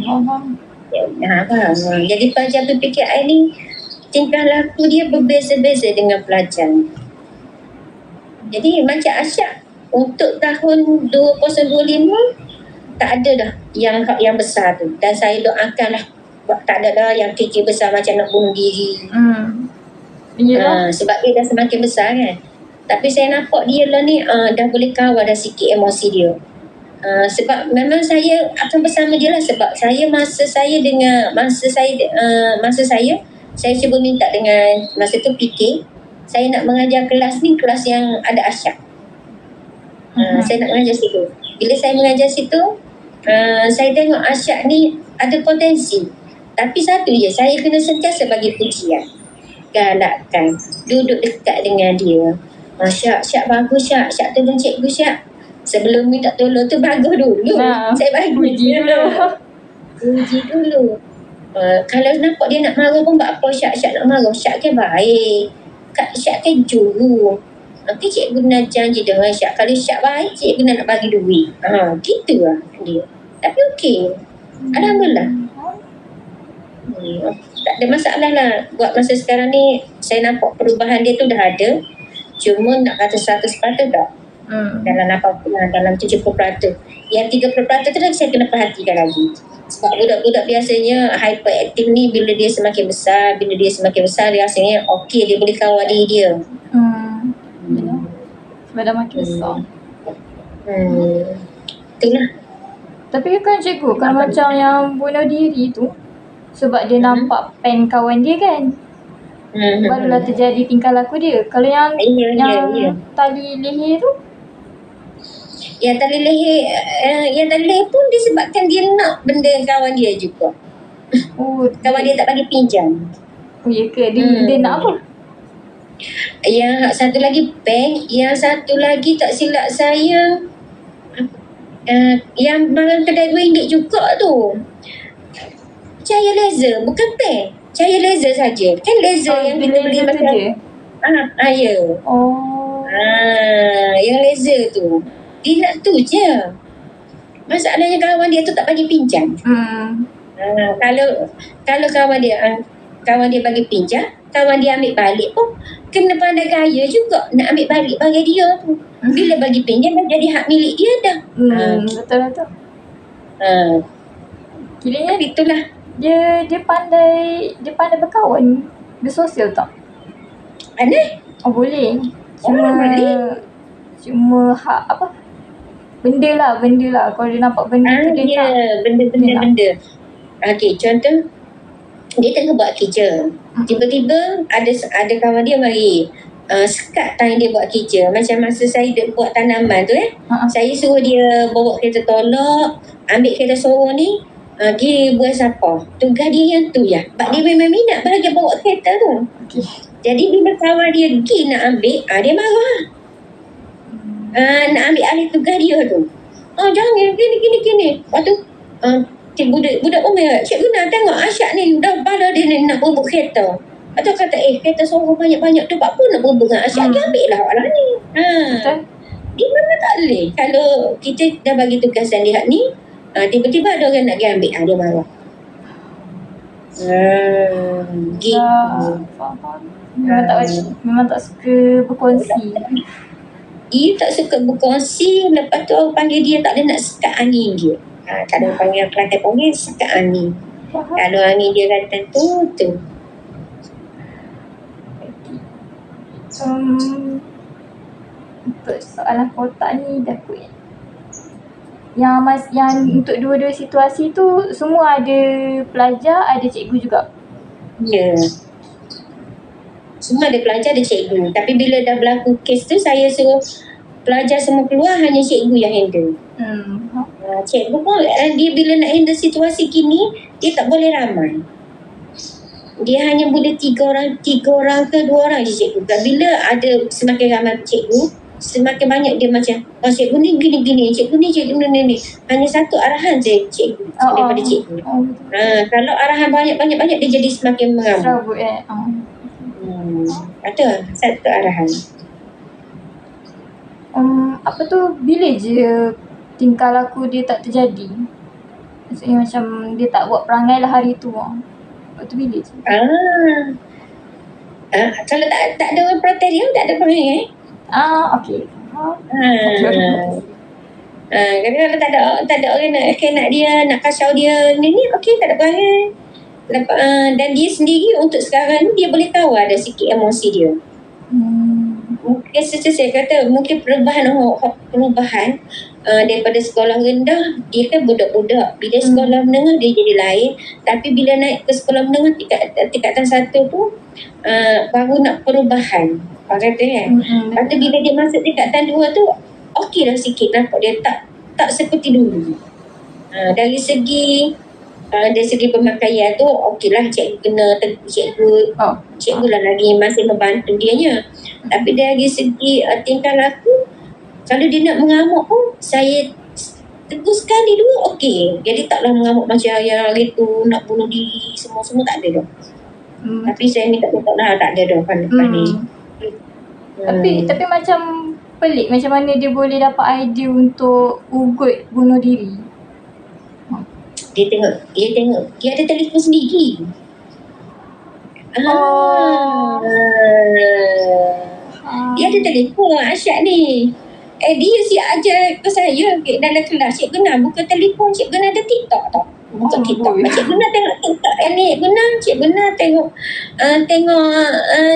Faham. Jadi pelajar PPKI ni tingkah laku dia berbeza-beza dengan pelajar. Jadi macam Asyad untuk tahun 2025 tak ada dah yang besar tu. Dan saya doakanlah tak ada dah yang kekek besar macam nak bunuh diri. Sebab dia dah semakin besar kan. Tapi saya nampak dia lah ni dah boleh kawal dah sikit emosi dia. Sebab memang saya akan bersama dia lah. Sebab masa saya cuba minta dengan masa tu PK, saya nak mengajar kelas ni, kelas yang ada Asyad. Saya nak mengajar situ. Bila saya mengajar situ, saya tengok Asyad ni ada potensi. Tapi satu je, saya kena sentiasa bagi pujian, galakkan, duduk dekat dengan dia. Syak bagus Syak, Syak tolong cikgu Syak. Sebelum minta tolong tu bagus dulu. Saya bagi puji dulu. Kalau nampak dia nak marah pun buat apa Syak nak marah. Syak kan baik, Syak kan juru. Nanti cikgu nak janji dengan Syak, kalau Syak baik cikgu nak bagi duit. Gitu lah dia. Tapi okey, alhamdulillah. Tak ada masalah lah. Buat masa sekarang ni saya nampak perubahan dia tu dah ada. Cuma nak kata 100% tak. Dalam 80%, dalam 70%. Yang 30% tu lagi saya kena perhatikan lagi. Sebab budak-budak biasanya hyperactive ni bila dia semakin besar, rasanya okey, dia boleh kawal diri dia. Sebab dah makin besar. Itulah. Tapi kan cikgu, kalau macam yang bunuh diri tu sebab dia nampak pen kawan dia kan, barulah terjadi tingkah laku dia. Kalau yang tali leher tu, yang tali leher pun disebabkan dia nak benda kawan dia juga. Kawan dia tak bagi pinjam. Ya ke? Dia nak apa? Yang satu lagi pen, yang satu lagi tak silap saya yang barang kedai RM2 juga tu, cahaya laser, bukan pen, cahaya laser saja. Kan laser yang kita beli macam ya. Yang laser tu dia nak tu je. Masalahnya kawan dia tu tak bagi pinjam. Kalau kawan dia bagi pinjam, kawan dia ambil balik pun kena pandai gaya juga nak ambil balik bagi dia tu. Bila bagi pinjam dah jadi hak milik dia dah. Betul. Kiranya itulah. Dia pandai berkawan, bersosial tak? Pandai? Boleh. Cuma hak apa? Benda lah. Kalau dia nampak benda tu dia nak. Benda. Okey, contoh dia tengah buat kerja. Tiba-tiba ada kawan dia mari. sekat time dia buat kerja. Macam masa saya buat tanaman tu saya suruh dia bawa kereta tolak, ambil kereta sorong ni, pergi buat siapa. Tugas dia yang tu ya. Sebab dia memang minat bahagia bawa kereta tu. Okay. Jadi bila kawan dia pergi nak ambil, dia marah. Nak ambil alih tugas dia tu. Jangan gini. Lepas tu budak umur, Cik Guna tengok Asyad ni dah bala dia ni nak berebut kereta. Lepas tu kata kereta sorong banyak-banyak tu apa nak berebut dengan Asyad, dia ambil lah orang ni. Dia memang tak boleh. Kalau kita dah bagi tugasan dia ni, tiba-tiba ada orang nak pergi ambil, dia marah. Gitu. Memang tak suka berkongsi. Dia tak suka berkongsi. Lepas tu orang panggil dia tak ada nak sekat angin dia. Kalau panggil Kelantan panggil sekat angin. Kalau angin dia kata tu. Untuk soalan kotak ni dah kuat. Yang untuk dua-dua situasi tu semua ada pelajar, ada cikgu juga. Ya. Semua ada pelajar, ada cikgu. Tapi bila dah berlaku kes tu, saya suruh pelajar semua keluar, hanya cikgu yang handle. Cikgu pun dia bila nak handle situasi gini, dia tak boleh ramai. Dia hanya boleh 3 orang ke 2 orang je cikgu. Dan bila ada semakin ramai cikgu, semakin banyak dia macam cikgu ni gini, cikgu ni. Hanya satu arahan je cikgu daripada cikgu. Kalau arahan banyak-banyak dia jadi semakin mengamuk. Ada satu arahan. Apa tu, bila je tingkah laku dia tak terjadi? Maksudnya macam dia tak buat perangai lah hari tu. Lepas tu bila je? Kalau tak ada orang protes dia, tak ada perangai. Okey. Kalau tak ada orang nak dia, nak kacau dia ni, okey, tak ada perangai. Dan dia sendiri untuk sekarang ni dia boleh tahu ada sikit emosi dia. Mungkin saya kata mungkin perubahan daripada sekolah rendah, dia kan budak-budak. Bila sekolah menengah dia jadi lain. Tapi bila naik ke sekolah menengah tingkatan 1 tu, baru nak perubahan. Kata kan. Lepas tu bila dia masuk tingkatan 2 tu, okey dah sikit, nampak dia tak seperti dulu. Dari segi pemakaian tu okeylah, cikgu lah lagi masih membantu dia nya. Tapi dari segi tingkah laku, kalau dia nak mengamuk pun saya tegur sekali dulu okey. Jadi taklah mengamuk macam hari tu nak bunuh diri semua tak ada dah. Tapi saya minta lah tak ada dah lepas ni. Tapi macam pelik macam mana dia boleh dapat idea untuk ugut bunuh diri. Dia tengok dia ada telefon sendiri. Dia ada telefon Asyad ni. Dia siap ajar ke saya dalam kelas. Cik Guna buka telefon, Cik Guna ada TikTok tak? Buka TikTok. Cik Guna tengok TikTok ni. Cik Guna tengok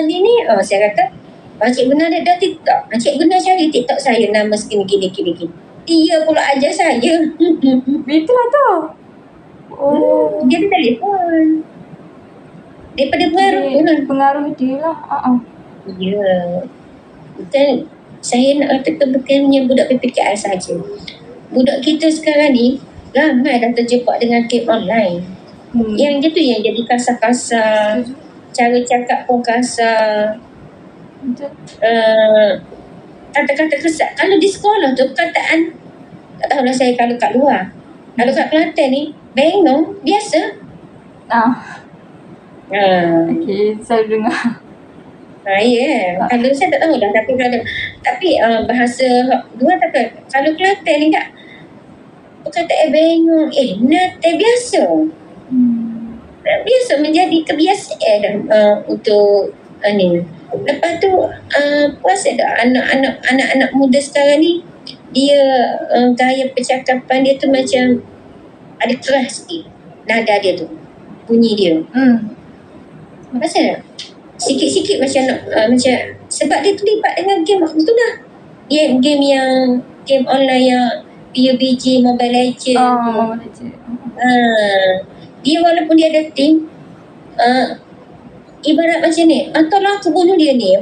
ni. Saya kata Cik Guna ada TikTok. Cik Guna cari TikTok saya nama segini. Dia pula ajar saya. Itulah tu. Dia ada telefon. Daripada pengaruh tu lah. Pengaruh dia lah. Ya. Bukan, saya nak kata bukannya budak PPKR saja. Budak kita sekarang ni ramai dah terjebak dengan game online. Yang dia tu yang jadi kasar-kasar. Cara cakap pun kasar. Kata-kata kesat. Kalau di sekolah tu perkataan, tak tahulah saya kalau kat luar. Kalau kat Kelantan ni, bengong, biasa. Okey, saya dengar. Kalau saya tak tahu dah. Tapi bahasa dua tak. Kalau Kelantan ni tak, perkataan bengong, nate biasa. Biasa menjadi kebiasaan dah untuk ni. Lepas tu puasa dah anak-anak muda sekarang ni, dia gaya percakapan dia tu macam ada keras sikit. Nada dia tu, bunyi dia. Macam sikit-sikit macam macam sebab dia terlibat dengan game tu dah. Game online yang PUBG, Mobile Legends. Dia walaupun dia ada team, ibarat macam ni, tolong aku bunuh dia ni.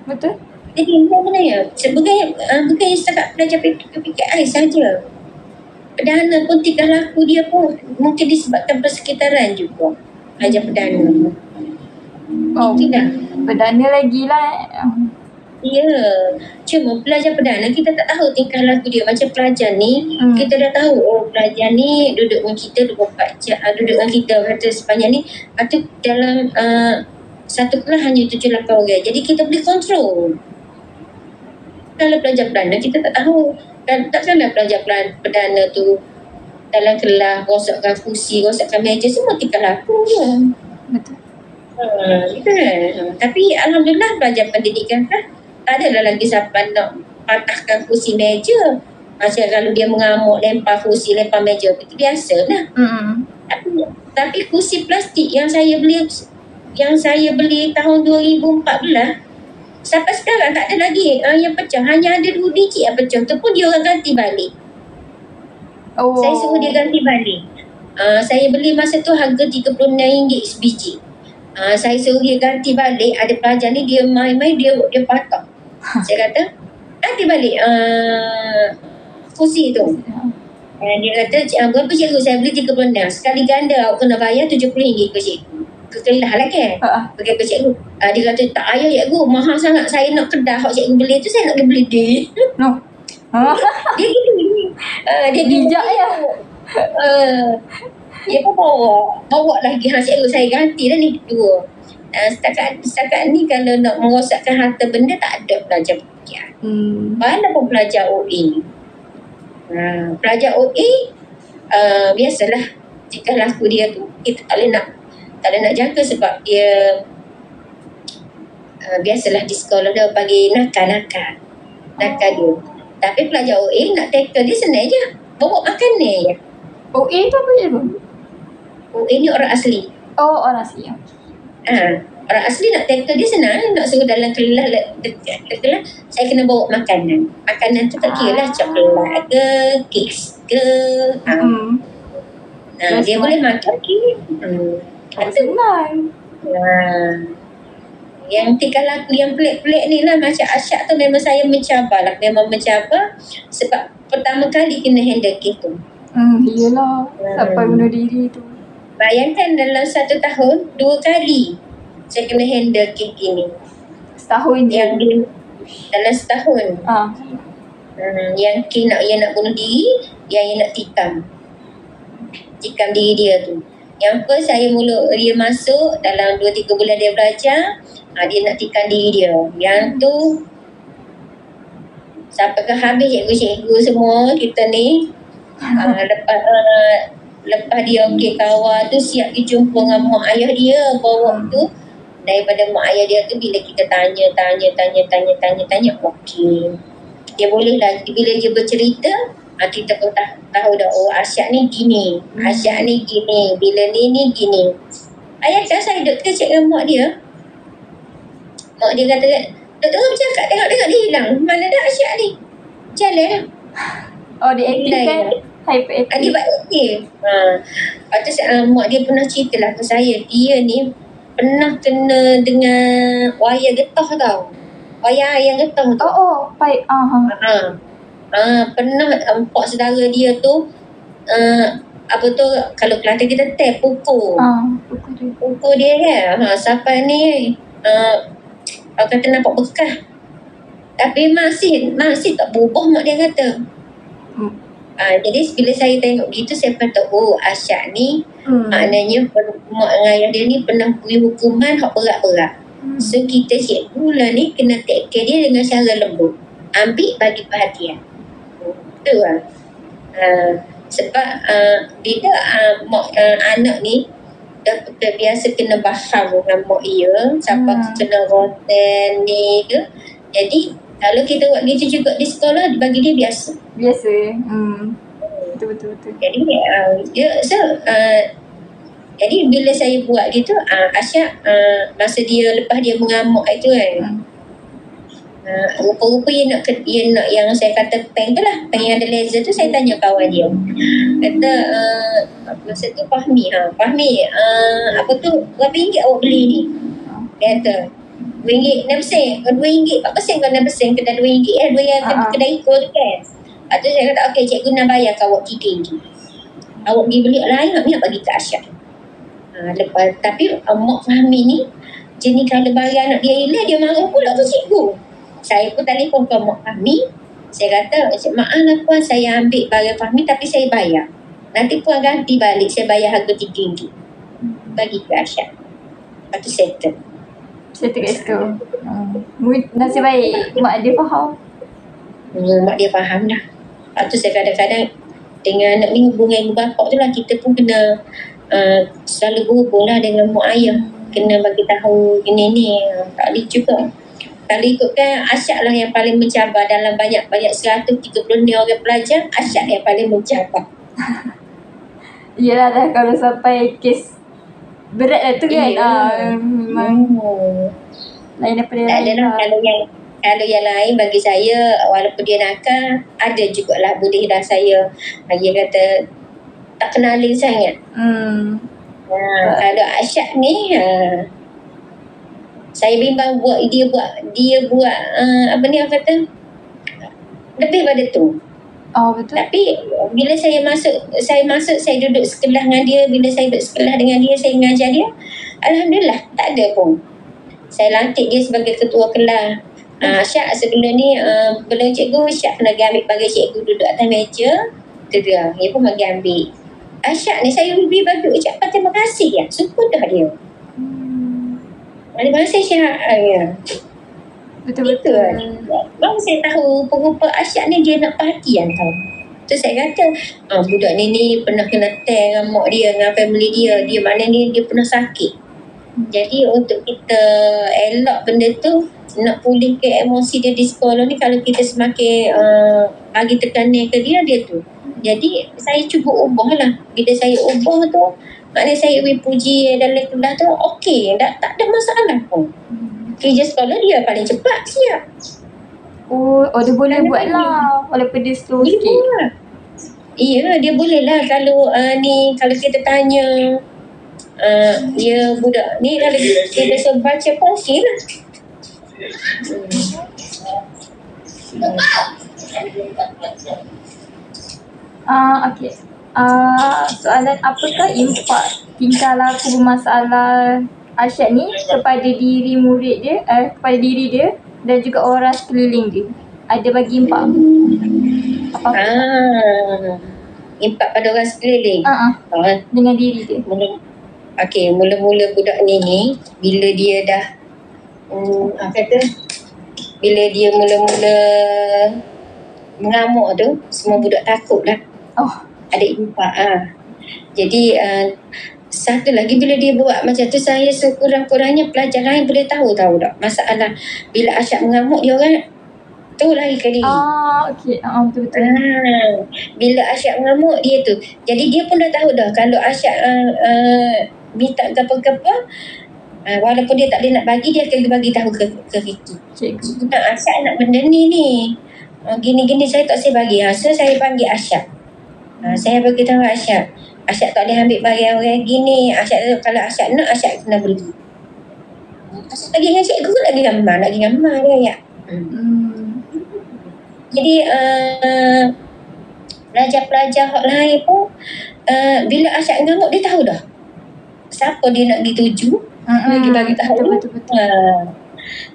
Betul. Jadi sebenarnya bukan setakat pelajar PKI saja. Perdana pun tingkah laku dia pun mungkin disebabkan persekitaran juga. Pelajar perdana. Tidak. Perdana lagi lah. Ya. Cuma pelajar perdana kita tak tahu tingkah laku dia. Macam pelajar ni, kita dah tahu pelajar ni duduk dengan kita 24 jam. Duduk dengan kita kata sepanjang ni. Atau dalam satu kelas hanya 7-8 orang. Jadi kita boleh kontrol. Kalau pelajar perdana kita tak tahu. Takkanlah pelajar perdana tu dalam kelas rosakkan kursi, rosakkan meja, semua tingkah laku je. Betul. Tapi alhamdulillah pelajar pendidikan kan tak adalah lagi siapa nak patahkan kursi meja. Macam kalau dia mengamuk lempar kursi, lempar meja, itu biasa lah. Tapi kursi plastik yang saya beli tahun 2014 sampai sekarang tak ada lagi yang pecah. Hanya ada 2 biji yang pecah. Tu pun dia orang ganti balik. Saya suruh dia ganti balik. Saya beli masa tu harga RM36 sebiji. Saya suruh dia ganti balik. Ada pelajar ni dia main-main, dia patok. Saya kata, ganti balik kursi tu. Dia kata, berapa cikgu? Saya beli RM36. Sekali ganda awak kena bayar RM70 ke cikgu. Kekelah lah kan. Pergi ke cikgu. Dia kata, tak payah cikgu, mahal sangat. Saya nak kedah hak cikgu beli tu, saya nak beli dia. Dia gitu. Dia bijak ya. Dia pun bawa lagi cikgu saya ganti dah ni dua. Setakat ni kalau nak merosakkan harta benda tak ada pelajar PKI. Mana pun pelajar OA. Pelajar OA biasalah tingkah laku dia tu kita tak boleh nak jaga sebab dia biasalah di sekolah dia bagi nakal dia. Tapi pelajar OA nak tackle dia senang je, bawa makanan je. OA tu apa je? OA ni orang asli. Orang asli. Orang asli nak tackle dia senang. Nak suruh dalam kelas saya kena bawa makanan. Makanan tu tak kira lah coklat ke, kek ke. Dia boleh makan ke. Senang. Yang tingkah laku yang pelik-pelik ni lah macam Asyak tu memang saya mencabar lah. Memang mencabar sebab pertama kali kena handle kes tu. Iyalah. Sampai bunuh diri tu. Bayangkan dalam 1 tahun 2 kali saya kena handle kes gini. Setahun je. Dalam setahun. Yang kes nak bunuh diri, yang nak tikam diri dia tu. Yang first saya mula dia masuk dalam 2-3 bulan dia belajar, dia nak tikam diri dia. Yang tu sampai ke habis cikgu-cikgu semua kita ni lepas dia kawal tu siap pergi jumpa dengan mak ayah dia bawa tu. Daripada mak ayah dia tu bila kita tanya okey. Dia boleh lah bila dia bercerita kita pun tahu dah Asyak ni gini, Asyak ni gini, bila ni gini. Ayah kan saya duduk cakap dengan mak dia. Mak dia kata, doktor bercakap tengok dia hilang. Mana dah Asyak ni? Jalan lah. Dia aktif kan? Hyperactive. Dia buat aktif. Lepas tu mak dia pernah cerita lah ke saya. Dia ni pernah kena dengan wayar getah tau. Wayar yang getah tu. Baik. Pernah empat saudara dia tu kalau Kelantan kita pukul. Pukul dia kan. Sampai ni kata nampak bekas. Tapi masih tak berubah mak dia kata. Jadi bila saya tengok gitu saya kata Asyak ni maknanya mak dengan ayah dia ni pernah beri hukuman hak berat-berat. So kita cikgu lah ni kena take care dia dengan cara lembut. Ambil bagi perhatian. Betul lah. Sebab bila anak ni dah biasa kena baham dengan mak ia sampai kena rotan ni ke. Jadi kalau kita buat gitu juga di sekolah bagi dia biasa. Betul. Jadi bila saya buat gitu Asyak masa dia lepas dia mengamuk itu kan Rupa-rupa dia nak yang saya kata pen tu lah, pen yang ada laser tu. Saya tanya kawan dia, kata masa tu Fahmi apa tu, berapa ringgit awak beli ni? Dia kata RM2 6 sen, RM2 berapa sen kau 6 sen, kedai RM2 kedai ikut tu kan. Lepas tu saya kata okey, cikgu nak bayar kau awak RM3. Awak pergi beli lain, nak bagi ke Asyad. Lepas tapi Mak Fahmi ni jenis kalau bayar anak dia hilang, dia marah pula tu cikgu. Saya pun telefon ke Mak Fahmi. Saya kata, maaf lah puan, saya ambil barang Fahmi tapi saya bayar. Nanti puan ganti balik, saya bayar harga RM3. Bagi ke Asyad. Lepas tu settle. Settle kat situ. Nasib baik mak dia faham. Mak dia faham dah. Lepas tu saya kadang-kadang dengan nak hubung dengan ibu bapa tu lah, kita pun kena selalu berhubung lah dengan mak ayah. Kena bagi tahu ini tak boleh juga. Kalau ikutkan Asyad lah yang paling mencabar dalam banyak 136 orang pelajar, Asyad yang paling mencabar. Yelah dah, kalau sampai kes berat lah tu kan. Memang lain daripada lain lah. Kalau yang lain bagi saya, walaupun dia nakal, ada jugalah boleh dah saya. Dia kata tak kenalin sangat. Kalau Asyad ni, saya bimbang dia buat apa ni orang kata, lebih pada tu. Betul. Tapi bila saya masuk, saya duduk sekelas dengan dia. Bila saya duduk sekelas dengan dia, saya mengajar dia, alhamdulillah tak ada pun. Saya lantik dia sebagai ketua kelas. Asyad sebelum ni, belum cikgu, Asyad kena pergi ambil bagi cikgu duduk atas meja. Tu dia pun bagi ambil. Asyad ni saya lebih bagi ucapan terima kasih ya. Syukur dah dia. Terima kasih Syah. Betul-betul. Baru saya tahu perupa Asyad ni dia nak perhatian tau. Tu saya kata, budak ni pernah kena teng dengan mak dia, dengan family dia. Dia mana ni dia pernah sakit. Jadi untuk kita elak benda tu, nak pulihkan emosi dia di sekolah ni, kalau kita semakin bagi tekanan ke dia tu. Jadi saya cuba ubah lah. Bila saya ubah tu, maknanya saya puji dalam kelas tu, okey, tak ada masalah pun. Kerja sekolah dia paling cepat siap. Dia boleh buat lah, walaupun dia slow sikit. Iya, dia boleh lah. Kalau kalau kita tanya, dia budak ni, kalau kita suruh baca pun okey lah. Okey. Soalan, apakah impak tingkah laku bermasalah Asyad ni kepada diri murid dia, kepada diri dia dan juga orang sekeliling dia? Ada bagi impak apa? Impak pada orang sekeliling. Dengan diri dia. Okey, mula-mula budak ni bila dia dah bila dia mula-mula mengamuk tu, semua budak takut lah. Ada impak. Jadi satu lagi, bila dia buat macam tu, saya sekurang-kurangnya pelajar lain boleh tahu tak masalah. Bila Asyad mengamuk, dia orang tu lari ke diri. Okey. Betul-betul. Bila Asyad mengamuk, dia tu. Jadi dia pun dah tahu dah kalau Asyad minta apa-apa, walaupun dia tak boleh nak bagi, dia akan bagi tahu ke Ricky. Cikgu, Asyad nak benda ni. Gini-gini saya tak saya bagi. So saya panggil Asyad. Saya bagi tahu Asyad. Asyad tak boleh ambil barang orang gini. Kalau Asyad nak, Asyad kena beli. Asyad lagi dengan cikgu lagi gambar dia ya. Jadi pelajar-pelajar lain pun bila Asyad ngamuk, dia tahu dah siapa dia nak dituju. Dia bagi tahu. Betul.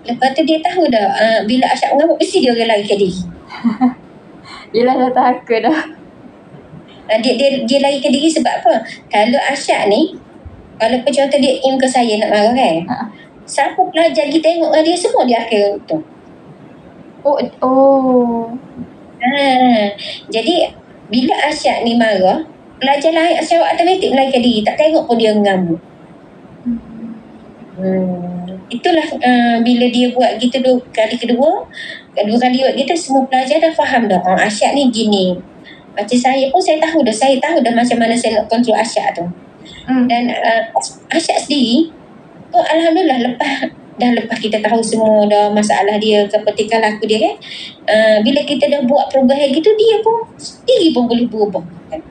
Lepas tu dia tahu dah bila Asyad ngamuk, mesti dia orang lari ke diri. Yelah, dah takut dah. Dia lari ke diri sebab apa? Kalau Asyad ni, walaupun contoh dia aim ke saya nak marah kan, siapa pelajar kita tengok dia, semua dia akhir tu. Jadi bila Asyad ni marah, pelajar lain secara automatik lari ke diri, tak tengok pun dia mengamuk. Itulah bila dia buat gitu kali kedua kali buat gitu, semua pelajar dah faham dah, Asyad ni gini. Macam saya pun saya tahu dah macam mana saya nak kontrol Asyad tu. Dan Asyad sendiri pun alhamdulillah, lepas dah lepas kita tahu semua dah masalah dia ke tingkah laku dia kan, bila kita dah buat perubahan gitu, dia pun sendiri pun boleh berubah kan.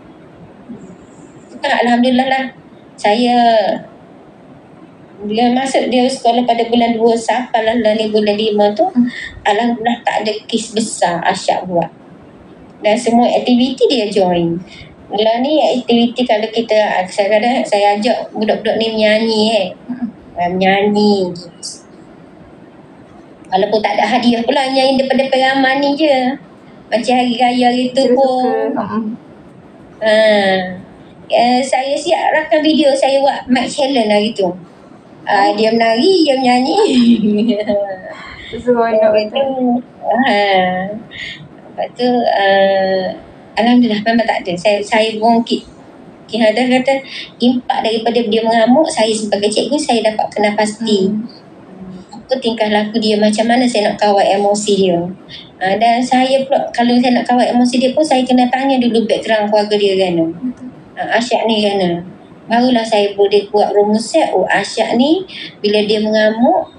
Alhamdulillah lah, saya dia masuk dia sekolah pada bulan 2 sampai lah ni bulan 5 tu, alhamdulillah tak ada kes besar Asyak buat. Dan semua aktiviti dia join. Mula ni aktiviti kalau kita, kadang-kadang saya ajak budak-budak ni menyanyi menyanyi. Walaupun tak ada hadiah pula, nyanyi depan-depan ramai ni je. Macam hari raya itu pun. Saya siap rakam video saya buat mic challenge hari tu. Dia menari, dia menyanyi. Seronok betul. Lepas tu alhamdulillah memang tak ada. Saya pun ada kata impak daripada dia mengamuk, saya sebagai cikgu saya dapat kena pasti apa tingkah laku dia, macam mana saya nak kawal emosi dia. Dan saya pula kalau saya nak kawal emosi dia pun saya kena tanya dulu background keluarga dia kan. Asyak ni kan. Barulah saya boleh buat rumusnya, Asyak ni bila dia mengamuk,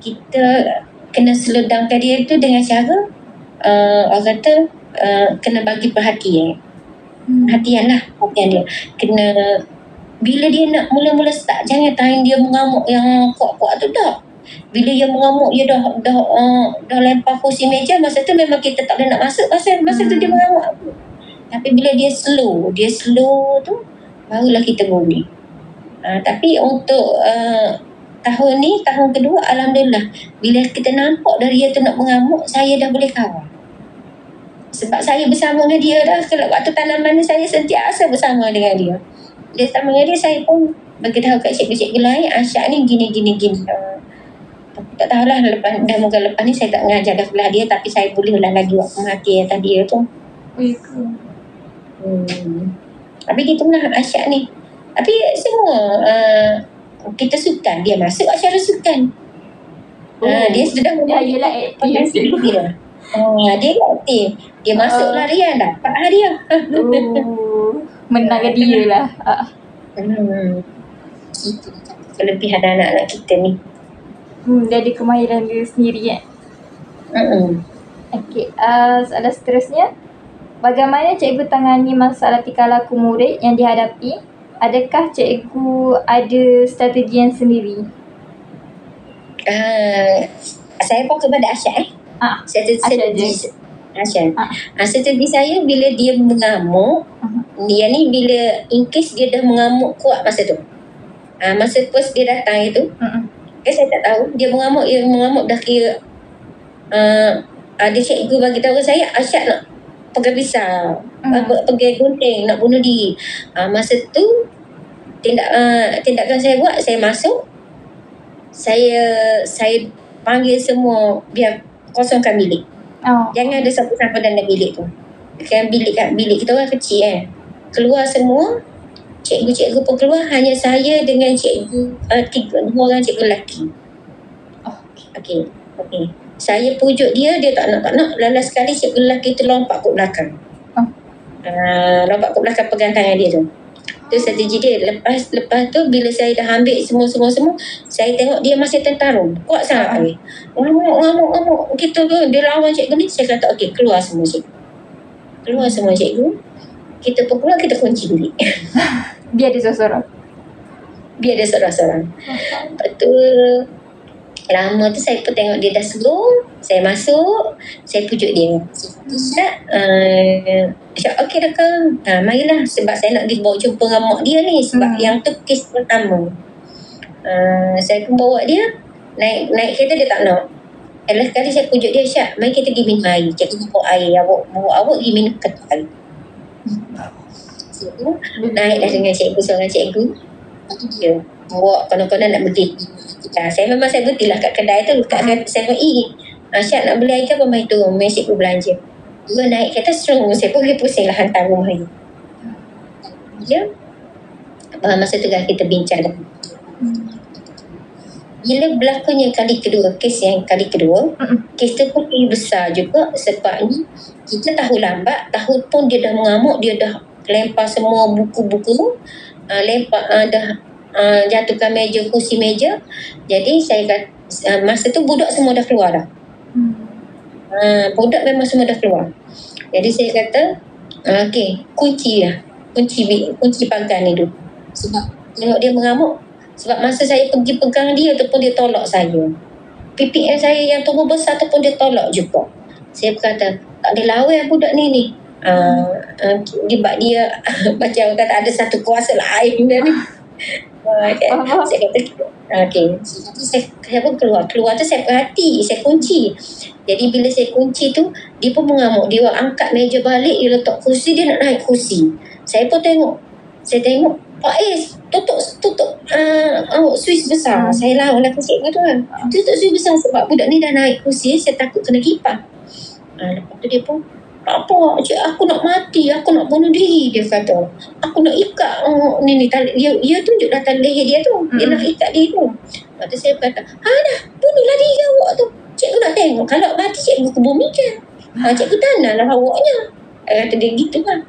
kita kena sedangkan dia tu dengan cara orang kata kena bagi perhatian. Perhatian dia. Kena bila dia nak mula-mula start, jangan tahan dia mengamuk yang kuat-kuat tu dah. Bila dia mengamuk, dia dah lempar kursi meja, masa tu memang kita tak boleh nak masuk masa tu dia mengamuk. Tapi bila dia slow tu, barulah kita boleh. Tapi untuk tahun ni, tahun kedua, alhamdulillah, bila kita nampak dari dia tu nak mengamuk, saya dah boleh kawal. Sebab saya bersama dengan dia dah. Kalau waktu tanaman ni saya sentiasa bersama dengan dia. Dia sama dengan dia, saya pun beritahu kat cikgu-cikgu lain, Asyak ni gini. Tak tahulah lepas ni saya tak mengajar dah kelas dia, tapi saya bolehlah lagi buat pemerhatian atas dia tu. Tapi gitulah Asyak ni. Tapi semua kita sukan, dia masuk acara sukan. Dia sudah yalah aktif dia. Dia aktif. Dia masuk larian dah 4 hadiah. Menang dia lah. Itu kelebihan anak-anak kita ni. Dia ada kemahiran dia sendiri kan. Okey, soalan seterusnya, bagaimana cikgu tangani masalah tingkah laku murid yang dihadapi? Adakah cikgu ada strategi yang sendiri? Saya pun kepada Asyak strategi saya bila dia mengamuk, dia ni bila in case dia dah mengamuk kuat masa tu, masa first dia datang itu, saya tak tahu dia mengamuk dah kira ada cikgu bagi tahu saya Asyak nak pegang pisau, pegang gunting, nak bunuh diri. Masa tu tindakan saya buat, saya masuk, saya panggil semua, biar kosongkan bilik. Jangan ada siapa-siapa dalam bilik tu. Kan bilik kita orang kecil kan. Keluar semua, cikgu-cikgu pun keluar, hanya saya dengan cikgu, 2 orang cikgu lelaki. Okey. Saya pujuk dia tak nak. Lalas sekali cikgu lelaki tu lompat ke belakang. Lompat ke belakang pegang tangan dia tu. Itu strategi dia. Lepas tu bila saya dah ambil semua, saya tengok dia masih tentarung. Kuat sangat. Ngamuk gitu ke. Dia lawan cikgu ni. Saya kata okey, keluar semua cikgu. Kita pun keluar, kita kunci bilik. Biar dia seorang-seorang. Lepas tu lama tu saya pun tengok dia dah slow. Saya masuk, saya pujuk dia. Syak, okey dah ke? Marilah, sebab saya nak pergi bawa jumpa dengan mak dia ni. Sebab yang tu kes pertama. Saya pun bawa dia, naik kereta dia tak nak. Last kali saya pujuk dia, Syak, mari kita pergi minum air. Cikgu bawa air, awak pergi minum ketuk air. Naik dah dengan seorang cikgu. Lepas tu dia bawa konon-konon nak beli. Saya berhenti lah kat kedai tu, kat 7E. Syak nak beli air ke apa, mari turun, mari cikgu belanja. Dua naik kereta serung, saya pun pusing lah hantar rumah dia. Masa tu kita bincang dah. Bila berlakunya kes yang kali kedua, kes tu pun besar juga, sebab ni kita tahu lambat, tahu pun dia dah mengamuk, dia dah lempar semua buku-buku, lempar dah jatuhkan meja, kursi meja. Jadi saya kata, masa tu budak semua dah keluar dah. Budak memang semua dah keluar. Jadi saya kata, okey, kunci lah. Kunci pagar ni dulu. Sebab tengok dia mengamuk. Sebab masa saya pergi pegang dia ataupun dia tolak saya. PPM saya yang tumbuh besar ataupun dia tolak juga. Saya kata, tak ada lawan budak ni. Sebab dia macam kata ada satu kuasa lain dia ni. Saya kata, okey. Saya pun keluar tu saya perhati, saya kunci. Jadi bila saya kunci tu, dia pun mengamuk. Dia angkat meja balik, dia letak kursi, dia nak naik kursi. Saya pun tengok. Pak Ais, tutup suis besar. Saya lawan lah kursi tu kan. Tutup suis besar sebab budak ni dah naik kursi, saya takut kena kipas. Lepas tu dia pun, apa, cik, aku nak mati, aku nak bunuh diri, dia kata. Aku nak ikat ni tali. Dia tunjuklah tali leher dia tu. Dia nak ikat dia tu. Lepas tu saya kata, dah, bunuhlah diri awak tu. Cikgu nak tengok. Kalau mati cikgu kebumikan. Cikgu tanahlah awaknya. Kata dia gitu kan.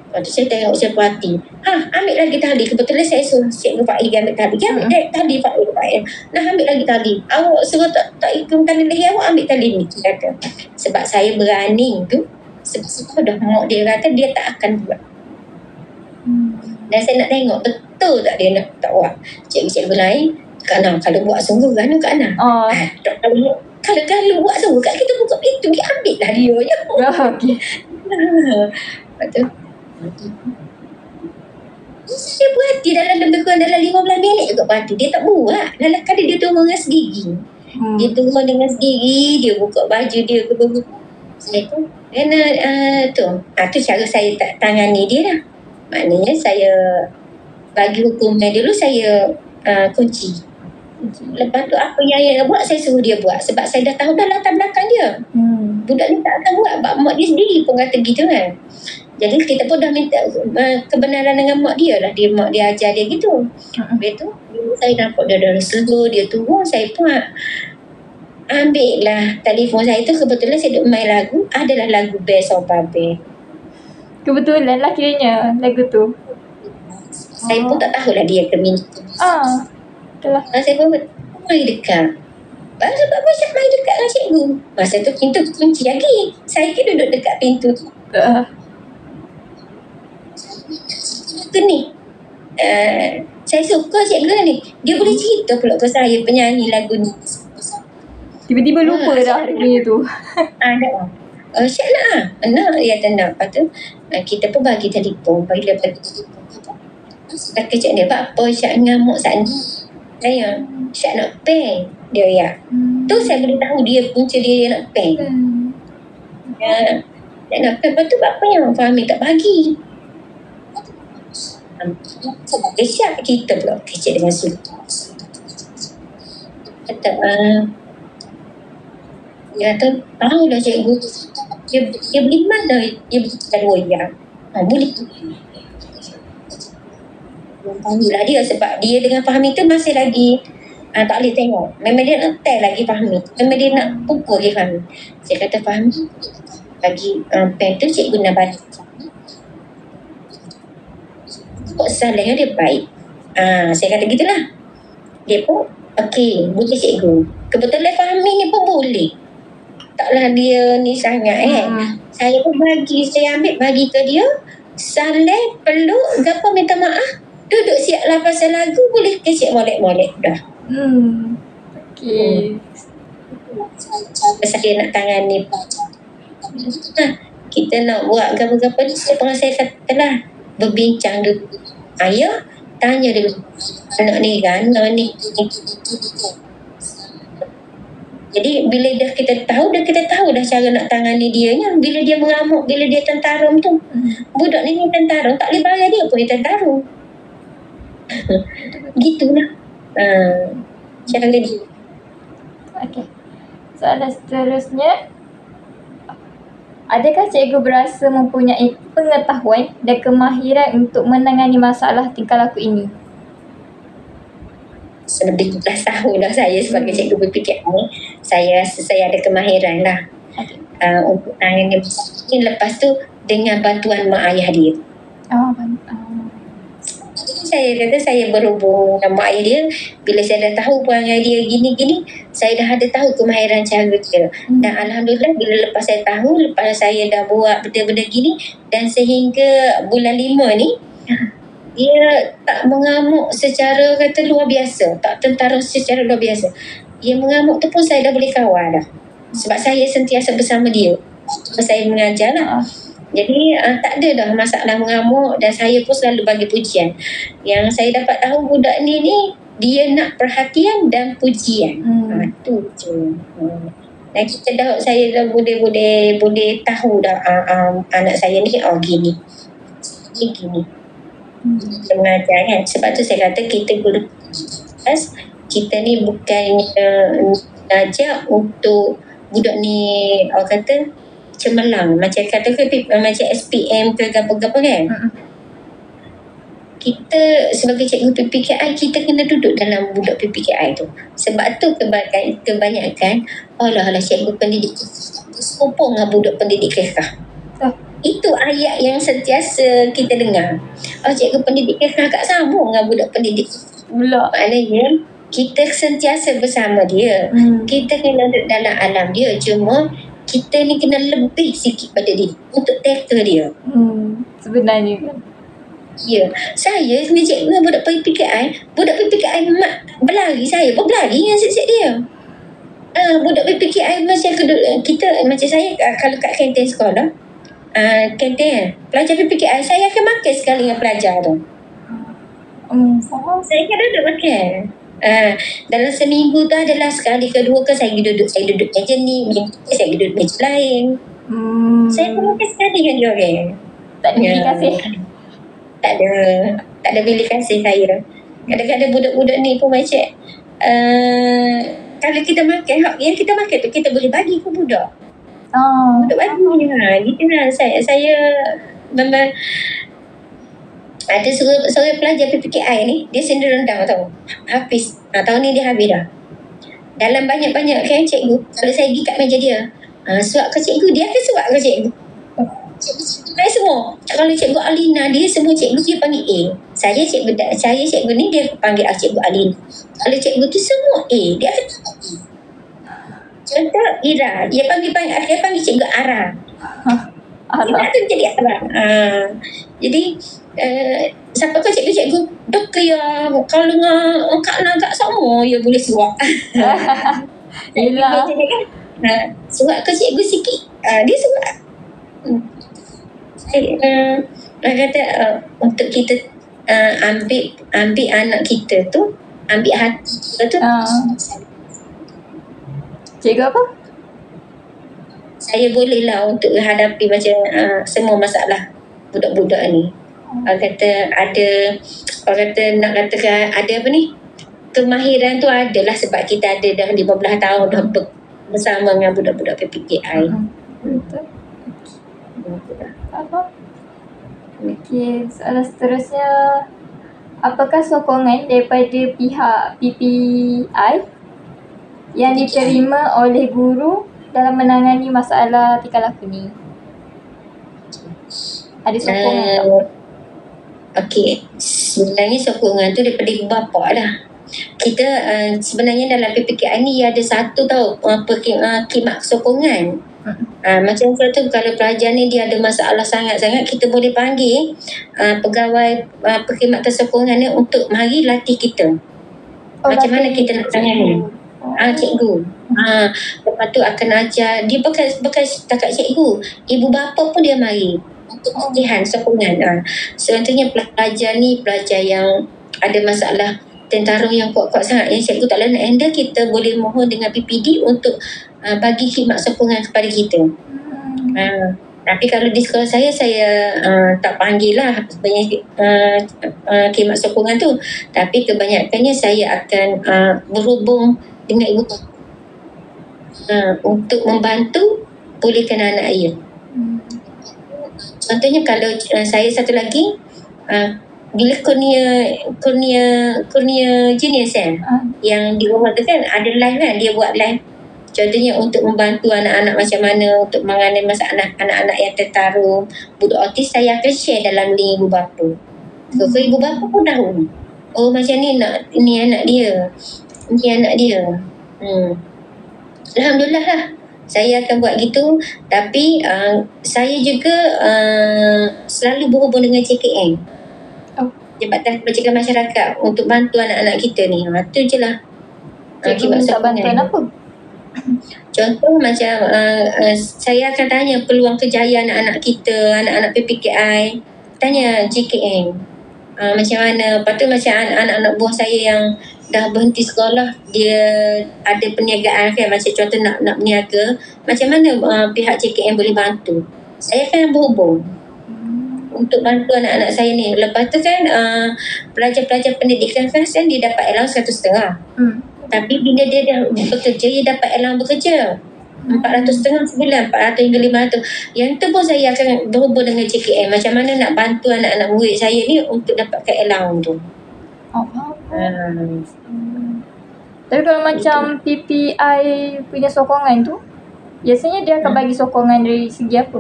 Lepas tu saya tengok, saya perhati. Ambil lagi tali. Kebetulan saya suruh cikgu Pak Igi ambil tali. Dia ambil tali Pak Igi. Nah, ambil lagi tali. Awak suruh tak ikut tali leher awak, ambil tali ni. Dia kata. Sebab saya berani tu. Sebab dah mak dia kata dia tak akan buat. Dan saya nak tengok betul tak dia nak tak buat. Cikgu-cikgu lain, kalau buat sungguh kan kalau buat sungguh kat kita buka pintu, dia ambil lah dia je. Okay. Lepas tu saya berhati lebih kurang dalam 15 minit juga berhati. Dia tak buat. Dalam kali dia turun dengan sendiri. Dia turun dengan sendiri, dia buka baju dia ke baju. Saya tu tu cara saya tak tangani dia lah. Maknanya saya bagi hukuman dulu, saya kunci. Lepas tu apa yang dia buat, saya suruh dia buat. Sebab saya dah tahu dah latar belakang dia. Budak ni tak akan buat. Mak dia sendiri pun kata gitu kan. Jadi kita pun dah minta kebenaran dengan mak dia lah. Mak dia ajar dia gitu. Lepas tu saya nampak dia dah seluruh, dia turun. Saya pun ambil lah telefon saya tu. Kebetulan saya duk main lagu. Adalah lagu Best of Babe. Kebetulan lah kiranya lagu tu. Saya pun tak tahulah dia keminat. Itulah. Saya pun main dekat. Sebab Syah main dekat dengan cikgu. Masa tu pintu kunci lagi. Saya ke duduk dekat pintu tu. Ni. Saya suka cikgu ni. Dia boleh cerita pula ke saya penyanyi lagu ni. Tiba-tiba lupa dah punya tu. Syah nak dia nak. Lepas tu kita pun bagi telefon. Bila bagi telefon dah kejap dia, apa Syah ngamuk saat ni. Saya Syah nak peng dia ya. Tu saya boleh tahu dia punca dia nak peng. Dia nak peng. Lepas tu apa yang Fahmi tak bagi. Sebab Syah kita pula kejap dengan sultan. Kata dia kata, tahu dah cikgu. Dia beli mana? Dia beli kat Royal. Boleh. Panggil lah dia sebab dia dengan Fahmi tu masih lagi tak boleh tengok. Memang dia nak tell lagi Fahmi. Memang dia nak pukul lagi Fahmi. Saya kata Fahmi bagi pen tu cikgu nak balik. Kok salahnya dia baik. Saya kata gitulah. Dia pun okey, boleh cikgu. Kebetulan Fahmi ni pun boleh. Taklah dia ni sangat Saya pun saya ambil bagi ke dia. Saleh peluk gapo minta maaf. Duduk siap lah pasal lagu, boleh kecik molek-molek dah. Okey. Saya nak tangani kita nak buat gapo-gapo ni, saya kata lah berbincang dulu. Ayah tanya dulu anak ni kan, ni. Jadi bila kita tahu dah cara nak tangani dia nya. Bila dia mengamuk, bila dia tentarum tu. Budak ni tentarum, tak boleh bayar dia pun dia tentarum. Gitulah. Cara dia. Okey. Soalan seterusnya. Adakah cikgu berasa mempunyai pengetahuan dan kemahiran untuk menangani masalah tingkah laku ini? Selebih 12 tahun dah saya sebagai cikgu berfikir ni. Saya rasa saya ada kemahiran lah. Untuk tangani masalah ini. Lepas tu dengan bantuan mak ayah dia. saya kata saya berhubung dengan mak ayah dia. Bila saya dah tahu perangai dia gini-gini, saya dah ada tahu kemahiran cara dia. Dan Alhamdulillah bila lepas saya tahu, lepas saya dah buat benda-benda gini, dan sehingga bulan 5 ni, dia tak mengamuk secara kata luar biasa, tak tentara secara luar biasa. Dia mengamuk tu pun saya dah boleh kawal dah. Sebab saya sentiasa bersama dia. Saya mengajar lah. Jadi tak ada dah masalah mengamuk, dan saya pun selalu bagi pujian. Yang saya dapat tahu budak ni dia nak perhatian dan pujian. Tu je. Dan kita dah, saya dah boleh tahu dah anak saya ni gini. Kita mengajar kan. Sebab tu saya kata kita guru kita ni bukan ajar untuk budak ni orang kata cemerlang macam kata macam SPM ke apa-apa kan. Kita sebagai cikgu PPKI, kita kena duduk dalam budak PPKI tu. Sebab tu kebanyakan alah cikgu pendidik sopong dengan budak pendidik KK. Itu ayat yang sentiasa kita dengar. Cikgu pendidik KK kat sambung dengan budak pendidik pula. Maknanya kita sentiasa bersama dia. Kita kena duduk dalam alam dia. Cuma kita ni kena lebih sikit pada dia untuk tackle dia. Sebenarnya kan. Ya, saya ni cikgu dengan budak PPKI mak berlari, saya pun berlari dengan siap-siap dia. Budak PPKI macam kita macam saya kalau kat kantin sekolah, kantin pelajar PPKI, saya akan makan sekali dengan pelajar tu. Saya akan duduk makan. Dalam seminggu tu adalah sekali ke dua ke saya duduk meja ni, saya duduk meja lain. Saya pun makan sekali dengan dia orang. Tak ada bilik kasih. Tak ada bilik kasih saya. Kadang-kadang budak-budak ni pun macam kalau kita makan, yang kita makan tu kita boleh bagi ke budak. Budak bagi gitu lah. Saya memang ada seorang pelajar PPKI ni, dia sendiri rendang tau, Hafiz. Tahun ni dia habis dah. Dalam banyak-banyak kan cikgu, kalau saya pergi kat meja dia, suap ke cikgu, dia akan suap ke cikgu. Cikgu semua. Kalau cikgu Alina, dia semua cikgu dia panggil A. Saya cikgu ni dia panggil cikgu Alina. Kalau cikgu tu semua A, dia akan panggil A. Contoh Ira, dia panggil cikgu Ara. Dia tu jadi Ara. Jadi siapa kau cikgu doktor ya, kalau Kak Naga sama ya boleh suap. Yelah. Suap ke cikgu sikit, dia suap. Saya kata untuk kita ambil anak kita tu, ambil hati kita tu. Cikgu apa? Saya bolehlah untuk hadapi macam semua masalah budak-budak ni. Orang kata nak katakan ada apa ni, kemahiran tu adalah sebab kita ada dah 15 tahun dah bersama dengan budak-budak PPKI. Betul. Apa? Okey, soalan seterusnya, apakah sokongan daripada pihak PPI yang diterima oleh guru dalam menangani masalah tingkah laku ni? Ada sokongan tak? Okey, sebenarnya sokongan tu daripada ibu bapa lah. Kita sebenarnya dalam PPKI ni ada satu tau khidmat sokongan. Macam tu kalau pelajar ni dia ada masalah sangat-sangat, kita boleh panggil pegawai perkhidmatan sokongan ni untuk mari latih kita. Macam mana kita nak tangani. Cikgu. Lepas tu akan ajar, dia bukan setakat cikgu, ibu bapa pun dia mari untuk latihan sokongan. Contohnya pelajar ni pelajar yang ada masalah tentarung yang kuat-kuat sangat, yang cikgu tak boleh nak handle, kita boleh mohon dengan PPD untuk bagi khidmat sokongan kepada kita. Tapi kalau di sekolah saya tak panggil lah sebenarnya khidmat sokongan tu. Tapi kebanyakannya saya akan berhubung dengan ibu untuk membantu pulihkan anak ia. Contohnya kalau saya satu lagi, bila kurnia jenis kan, yang di rumah tu kan ada live kan, dia buat live. Contohnya untuk membantu anak-anak macam mana untuk mengenai masalah anak-anak yang tertarung, budak autis, saya akan share dalam link ibu bapa. So ibu bapa pun tahu. Oh macam ni anak dia. Ni anak dia. Alhamdulillah lah. Saya akan buat gitu. Tapi saya juga selalu berhubung dengan JKM. Jabatan Kebajikan Masyarakat untuk bantu anak-anak kita ni. Itu je lah. Cikgu minta bantuan apa? Contoh macam saya akan tanya peluang kejayaan anak-anak kita, anak-anak PPKI. Tanya JKM. Macam mana. Lepas tu macam anak-anak buah saya yang dah berhenti sekolah, dia ada perniagaan kan, macam contoh nak berniaga, macam mana pihak JKM boleh bantu. Saya akan berhubung untuk bantu anak-anak saya ni. Lepas tu kan pelajar-pelajar pendidikan kan dia dapat allowance 1.5. Tapi bila dia dah bekerja, dia dapat allowance bekerja 450 sebulan, 400 hingga 500. Yang tu pun saya akan berhubung dengan JKM, macam mana nak bantu anak-anak murid saya ni untuk dapatkan allowance tu. Tapi kalau macam PPI punya sokongan tu, biasanya dia akan bagi sokongan dari segi apa?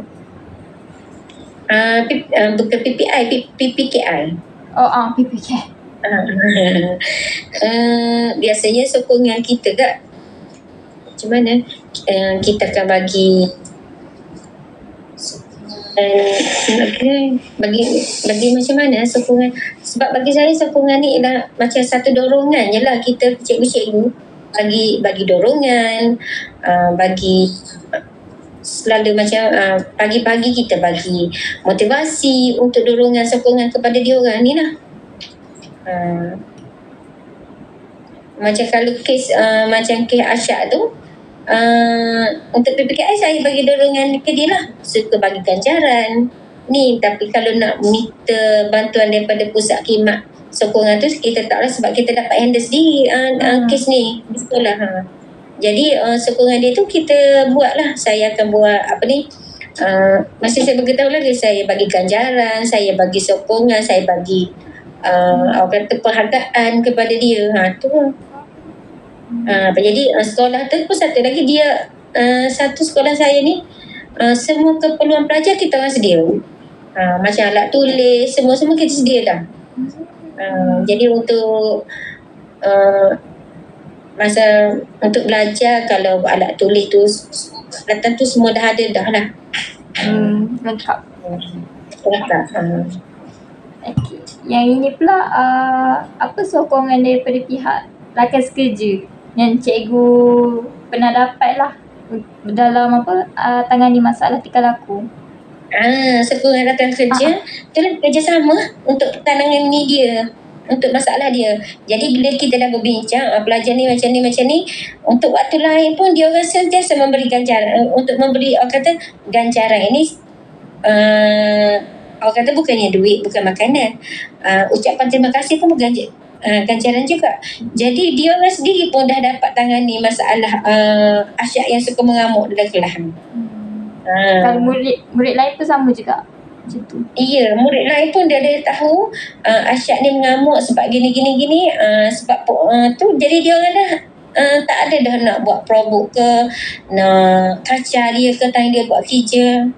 Bukan PPI, PPKI. PPKI. Biasanya sokongan kita kat macam mana, kita akan bagi bagi macam mana sokongan. Sebab bagi saya sokongan ni adalah macam satu dorongan je lah. Kita cikgu-cikgu bagi dorongan, bagi selalu macam pagi-pagi kita bagi motivasi untuk dorongan sokongan kepada diorang ni lah. Macam kalau kes macam kes Asyad tu, untuk PPKI saya bagi dorongan ke dia lah, suka bagi ganjaran ni. Tapi kalau nak minta bantuan daripada pusat khidmat sokongan tu, kita tak lah, sebab kita dapat handle sendiri kes ni di sekolah. Jadi sokongan dia tu kita buat lah. Saya akan buat masih saya beritahu lagi, saya bagi ganjaran, saya bagi sokongan, saya bagi orang kata penghargaan kepada dia. Tu jadi sekolah tu pun satu lagi, dia satu sekolah saya ni semua keperluan pelajar kita orang sedia. Macam alat tulis, semua kita sedia dah. Jadi untuk masa untuk belajar, kalau alat tulis tu datang tu semua dah ada dah lah. Lengkap. Okay. Yang ini pula apa sokongan daripada pihak rakan sekerja yang cikgu pernah dapat lah dalam tangani masalah tingkah laku? Sokongan rakan kerja itulah kerjasama untuk menangani dia, untuk masalah dia. Jadi bila kita dah berbincang, pelajar ni macam ni, untuk waktu lain pun dia orang sentiasa memberi ganjaran. Untuk memberi orang kata ganjaran ini orang kata bukannya duit, bukan makanan. Ucapan terima kasih pun ganjaran juga. Jadi dia orang sendiri pun dah dapat tangani masalah Asyad yang suka mengamuk dalam kelas. Kalau murid lain pun sama juga macam tu? Iya, murid lain pun dia tahu Asyad ni mengamuk sebab gini sebab tu. Jadi dia orang dah tak ada dah nak buat probok ke, nak kacau dia ke, tanya dia buat kerja.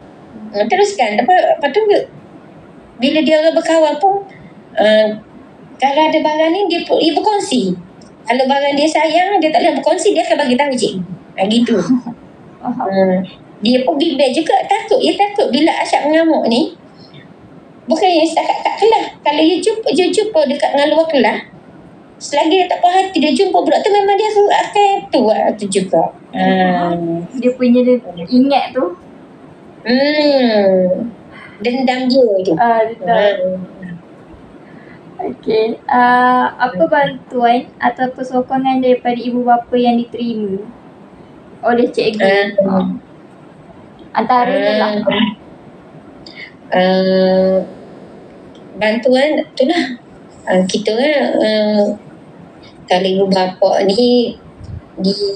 Teruskan. Lepas tu bila dia orang berkawan pun, kalau ada barang ni dia berkongsi. Kalau barang dia sayang, dia tak boleh berkongsi, dia akan bagi tahu cikgu. Gitu. Dia pun bimbang juga, takut bila Asyad mengamuk ni. Bukannya setakat kat kelas. Kalau dia jumpa dekat dengan luar kelas, selagi dia tak puas hati, dia jumpa budak tu, memang dia akan buat tu juga. Dia punya ingat tu. Dendam dia tu. Okey. Apa bantuan atau sokongan daripada ibu bapa yang diterima oleh cikgu? Antaranya lah. Bantuan itulah. Kita kalau ibu bapa ni dia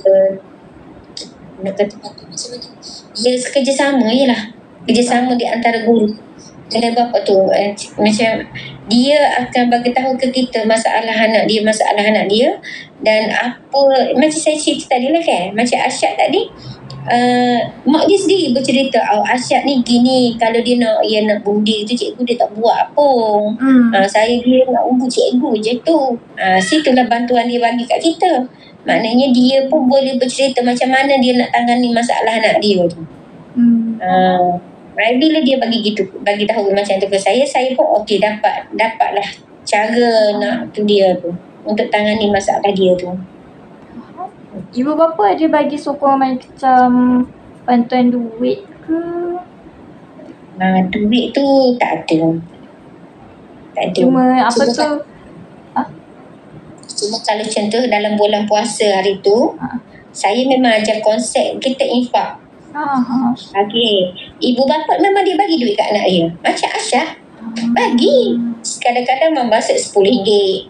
nak kata macam mana, dia kerjasama je lah. Kerjasama di antara guru dengan bapa tu. Macam dia akan bagi tahu ke kita masalah anak dia, dan apa, macam saya cerita tadi lah kan, macam Asyad tadi, mak dia sendiri bercerita, Asyad ni gini, kalau dia nak bundi tu cikgu dia tak buat pun. Saya dia nak ubu cikgu je tu. Situlah bantuan dia bagi kat kita. Maknanya dia pun boleh bercerita macam mana dia nak tangani masalah anak dia tu. Bila dia bagi tahu macam tu ke saya pun okey, dapatlah cara nak tu dia tu untuk tangani masalah dia tu. Ibu bapa ada bagi sokongan macam bantuan duit ke? Duit tu tak ada. Cuma apa tu? Cuma kalau contoh dalam bulan puasa hari tu, saya memang ajar konsep kita infak. Okey. Ibu bapa memang dia bagi duit kat anak dia. Macam Aisyah. Bagi. Kadang-kadang memang masuk RM10.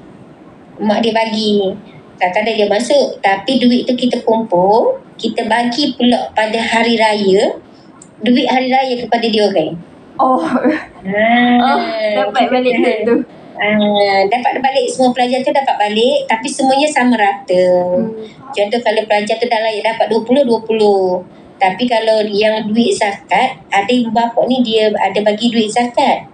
Mak dia bagi. Kadang-kadang dia masuk. Tapi duit tu kita kumpul. Kita bagi pula pada hari raya. Duit hari raya kepada dia orang. Dapat balik duit tu. Dapat balik, semua pelajar tu dapat balik, tapi semuanya sama rata. Contoh kalau pelajar tu dah layak dapat 20. Tapi kalau yang duit zakat, ada ibu bapa ni dia ada bagi duit zakat.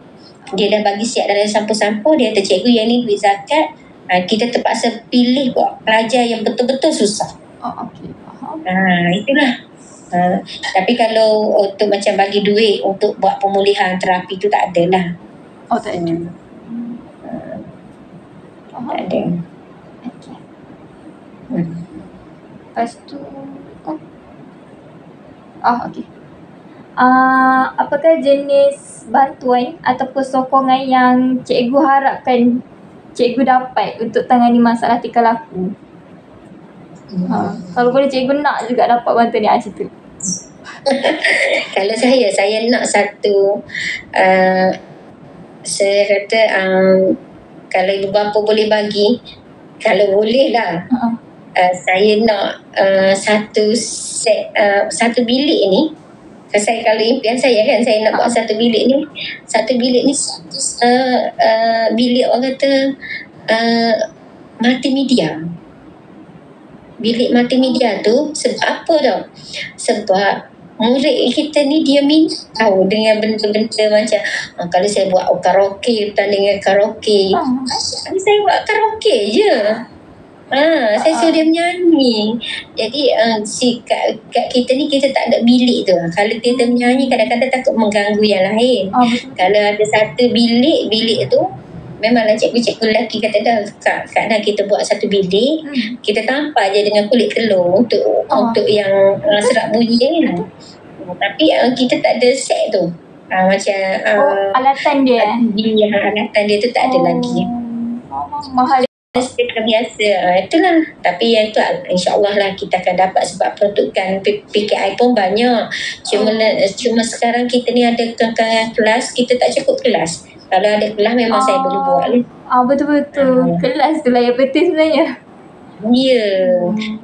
Dia dah bagi siap dalam sampul-sampul, dia kata cikgu yang ni duit zakat. Kita terpaksa pilih buat pelajar yang betul-betul susah. Okey, faham. Itulah. Tapi kalau untuk macam bagi duit untuk buat pemulihan terapi tu tak adalah. Tak ada. Tak ada. Okey. Lepas tu okey. Apakah jenis bantuan ataupun sokongan yang cikgu harapkan cikgu dapat untuk tangani masalah tingkah laku? Kalau boleh cikgu nak juga dapat bantuan ni, macam tu. Kalau saya nak satu, saya kata kalau ibu bapa boleh bagi, kalau boleh lah, saya nak satu set, satu bilik ni. Kalau impian saya kan, saya nak buat satu bilik ni. Satu bilik ni bilik orang kata multimedia. Bilik multimedia tu sebab apa tau? Sebab murid kita ni dia minat tahu dengan benda-benda macam kalau saya buat karaoke, dengan karaoke. Saya buat karaoke je. Saya suruh dia menyanyi. Jadi kat kita ni kita tak ada bilik tu. Kalau kita menyanyi kadang-kadang takut mengganggu yang lain. Kalau ada satu bilik tu memanglah cikgu-cikgu lelaki kata dah Kak Nah kita buat satu bilik, kita tampal je dengan kulit telur untuk yang serak bunyi kan. Tapi kita tak ada set tu. Macam alatan dia. Alatan dia tu tak ada lagi. Mahal. Seperti biasa. Itulah. Tapi yang tu insya-Allah lah kita akan dapat sebab peruntukan PKI pun banyak. Cuma sekarang kita ni ada kengkangan kelas, kita tak cukup kelas. Kalau ada kelas memang saya boleh buat. Betul-betul. Kelas tu lah yang penting sebenarnya. Ya.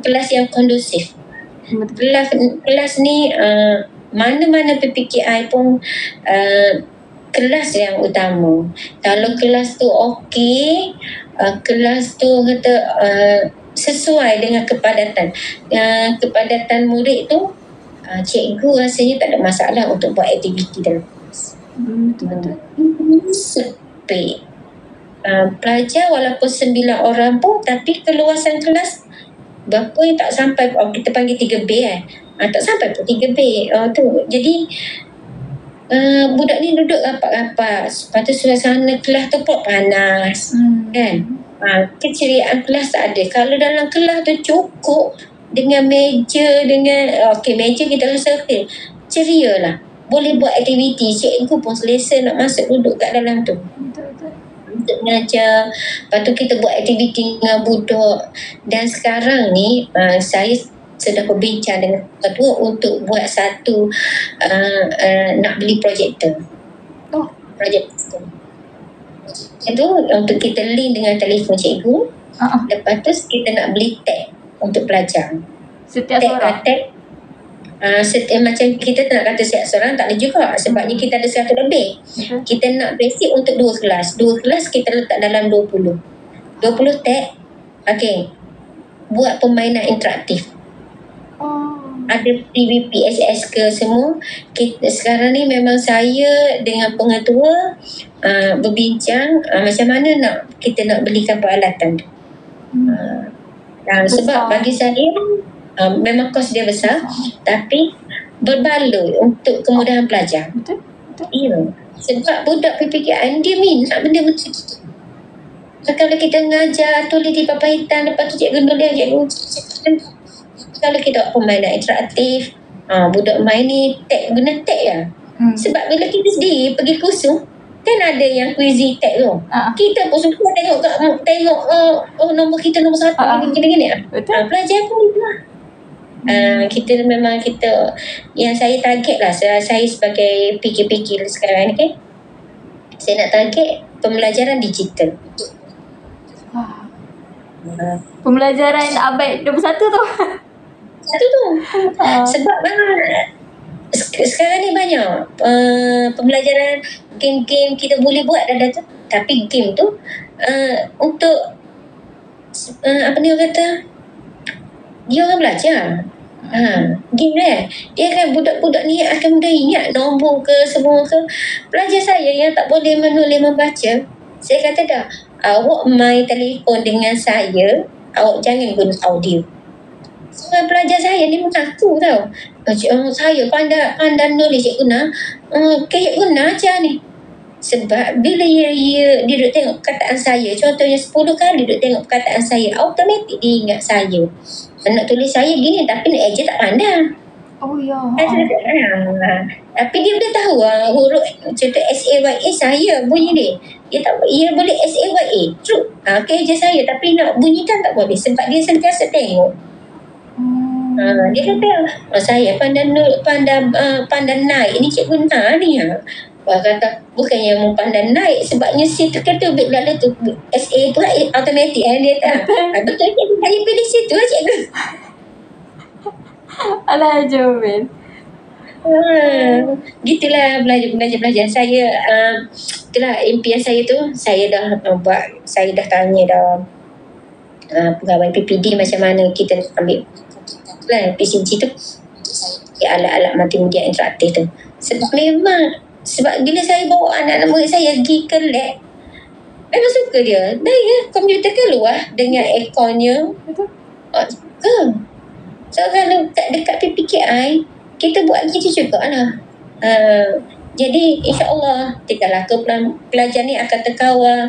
Kelas yang kondusif. Kelas ni mana-mana PPKI pun kelas yang utama. Kalau kelas tu okey, kelas tu kata sesuai dengan kepadatan murid tu, cikgu rasanya tak ada masalah untuk buat aktiviti dalam kelas. Betul-betul. Sepi. Pelajar walaupun 9 orang pun, tapi keluasan kelas berapa yang tak sampai, kita panggil 3B tak sampai pun 3B tu. Jadi budak ni duduk rapat-rapat. Lepas tu suasana kelas tu pun panas kan. Keceriaan kelas tak ada. Kalau dalam kelas tu cukup dengan meja, meja kita usahakan ceria lah, boleh buat aktiviti. Cikgu pun selesa nak masuk duduk kat dalam tu untuk mengajar. Lepas tu kita buat aktiviti dengan budak. Dan sekarang ni saya sudah berbincang dengan ketua untuk buat satu nak beli projektor. Projektor itu untuk kita link dengan telefon cikgu. Lepas tu kita nak beli tab untuk pelajar. Setiap seorang? Macam kita tak nak kata setiap seorang, tak ada juga. Sebabnya kita ada 100 lebih. Kita nak basic untuk 2 kelas. 2 kelas kita letak dalam 20 tab. Okey. Buat permainan interaktif. ada PBPSS ke semua. Sekarang ni memang saya dengan pengetua berbincang macam mana kita nak belikan peralatan tu. Sebab bagi saya memang kos dia besar, tapi berbaloi untuk kemudahan pelajar. Betul. Ya. Sebab budak PPKN dia minat benda-benda tu. Kalau kita mengajar tulis di papan hitam, lepas tu cikgu nulis, kalau kita buat permainan interaktif, budak main ni guna tag je. Sebab bila kita sendiri pergi kursus, kan ada yang quizy tag tu. Kita pun suka tengok nombor kita nombor 1 gini-gini. Pelajar pun lah. Kita memang yang saya target lah, saya sebagai PKPK sekarang ni kan, saya nak target pembelajaran digital. Pembelajaran abad 21 tu. Sebab sekarang ni banyak pembelajaran game-game kita boleh buat dah tu. Tapi game tu untuk apa ni orang kata, dia orang belajar. Game dia kan budak-budak ni akan mudah ingat nombor ke semua ke. Pelajar saya yang tak boleh menulis membaca, saya kata dah, awak main telefon dengan saya, awak jangan guna audio. Sebab pelajar saya ni mengaku tau, saya pandai nulis cikgu nak, cikgu nak ajar ni. Sebab bila dia duduk tengok perkataan saya, contohnya 10 kali duduk tengok perkataan saya, automatik dia ingat saya. Nak tulis saya gini, tapi nak eja tak pandai. Oh ya. Tapi dia boleh tahu huruf contoh SAYA saya bunyi dia tak, ia boleh SAYA true. Eja saya, tapi nak bunyikan tak boleh sebab dia sentiasa tengok. Dia kata saya pandai naik ni cikgu nak ni. Kata bukan yang mau pandai naik, sebabnya situ kata lalu tu SA tu automatik dia tak. Betul cikgu, saya pilih situ lah cikgu. Alah Jomin. Gitulah belajar saya. Itulah impian saya tu. Saya dah buat, saya dah tanya dah pegawai PPD macam mana kita nak ambil PCG tu, alat-alat multimedia interaktif tu. Sebab bila saya bawa anak-anak murid saya pergi ke lab, memang suka dia. Komputer keluar dengan airconnya. So kalau dekat PPKI, kita buat gitu juga lah. Jadi insyaAllah tidaklah pelajar ni akan terkawal.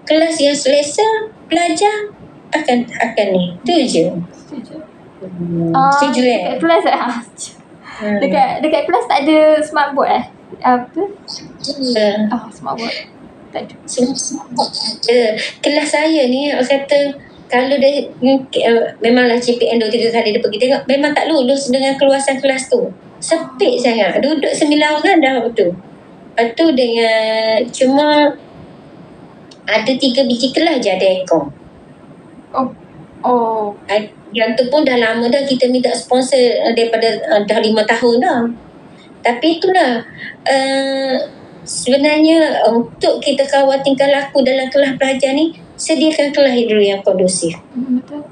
Kelas yang selesa, pelajar akan ni. Itu je. Setuju dekat kelas dekat kelas tak ada smart board apa? Smart board tak ada. Kelas saya ni orang kata kalau dia memanglah CPN 2-3 kali dia pergi tengok, memang tak lulus dengan keluasan kelas tu. Sempit sangat. Duduk 9 orang dah betul. Lepas tu dengan cuma ada 3 biji kelas je ada aircon. Yang tu pun dah lama dah kita minta sponsor daripada dah 5 tahun dah. Tapi itulah sebenarnya untuk kita kawal tingkah laku dalam kelas pelajar ni, sediakan kelas dulu yang kondusif. Betul.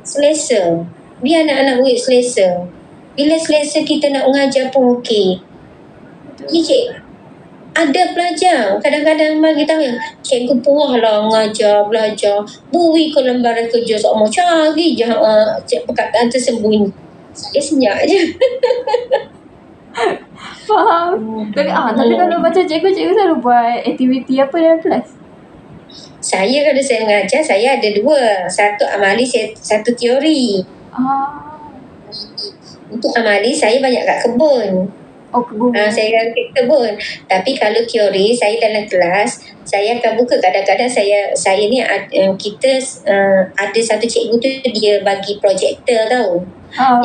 Selesa. Biar anak-anak murid selesa. Bila selesa kita nak mengajar pun okey. Cik, ada pelajar kadang-kadang bagi tahu cikgu puas lah belajar. Bui ke lembaran kerja sama cari je perkataan tersembunyi. Dia senyap je. Faham. Tapi kalau macam cikgu selalu buat aktiviti apa dalam kelas? Saya kalau saya mengajar, saya ada 2. Satu amali, satu teori. Untuk amali, saya banyak kat kebun. Kebun. Saya kat kebun. Tapi kalau teori, saya dalam kelas, saya akan buka. Kadang-kadang saya ni kita ada satu cikgu tu, dia bagi projektor tau.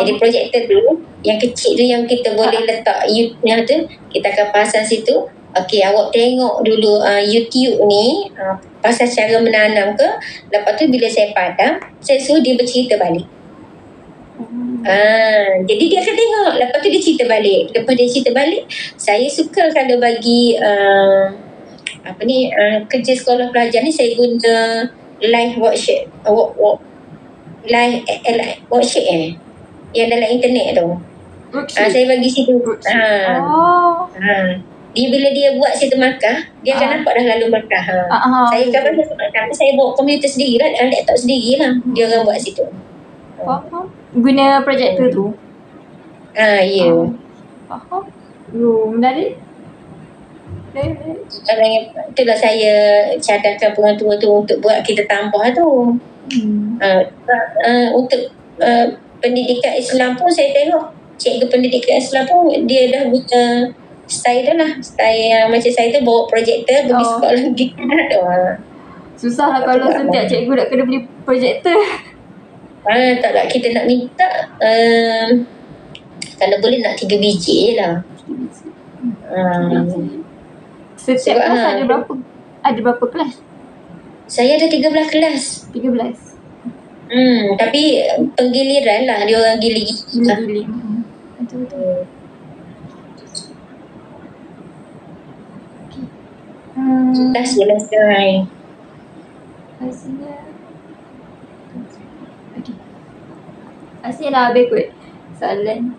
Jadi projektor tu, yang kecil tu yang kita boleh letak YouTube tu, kita akan pasang situ. Okey, awak tengok dulu YouTube ni pasal cara menanam ke. Lepas tu bila saya padam, saya suruh dia bercerita balik. Jadi dia akan tengok. Lepas tu dia cerita balik. Lepas dia cerita balik, saya suka kalau bagi kerja sekolah pelajar ni, saya guna live worksheet. Live worksheet yang dalam internet tu. Saya bagi situ. Dia bila dia buat situ markah, dia akan nampak dah lalu markah. Saya kan tapi saya bawa komputer sendiri lah, laptop sendiri lah. Dia orang buat situ. Guna projektor tu. Ya. Faham. Menarik. Itulah saya cadangkan pengatua tu untuk buat kita tambah tu. Untuk pendidikan Islam pun saya tengok cikgu pendidikan Islam pun dia dah guna style tu lah. Style macam saya tu bawa projektor pergi sekolah tu. Susah lah kalau setiap cikgu nak kena beli projektor. Tak, kita nak minta kalau boleh nak 3 biji je lah. Setiap kelas ada berapa? Ada berapa kelas? Saya ada 13 kelas. 13. Tapi penggiliran lah, dia orang gili-gili. Betul. Dah selesai. Asyik nak habis kot soalan.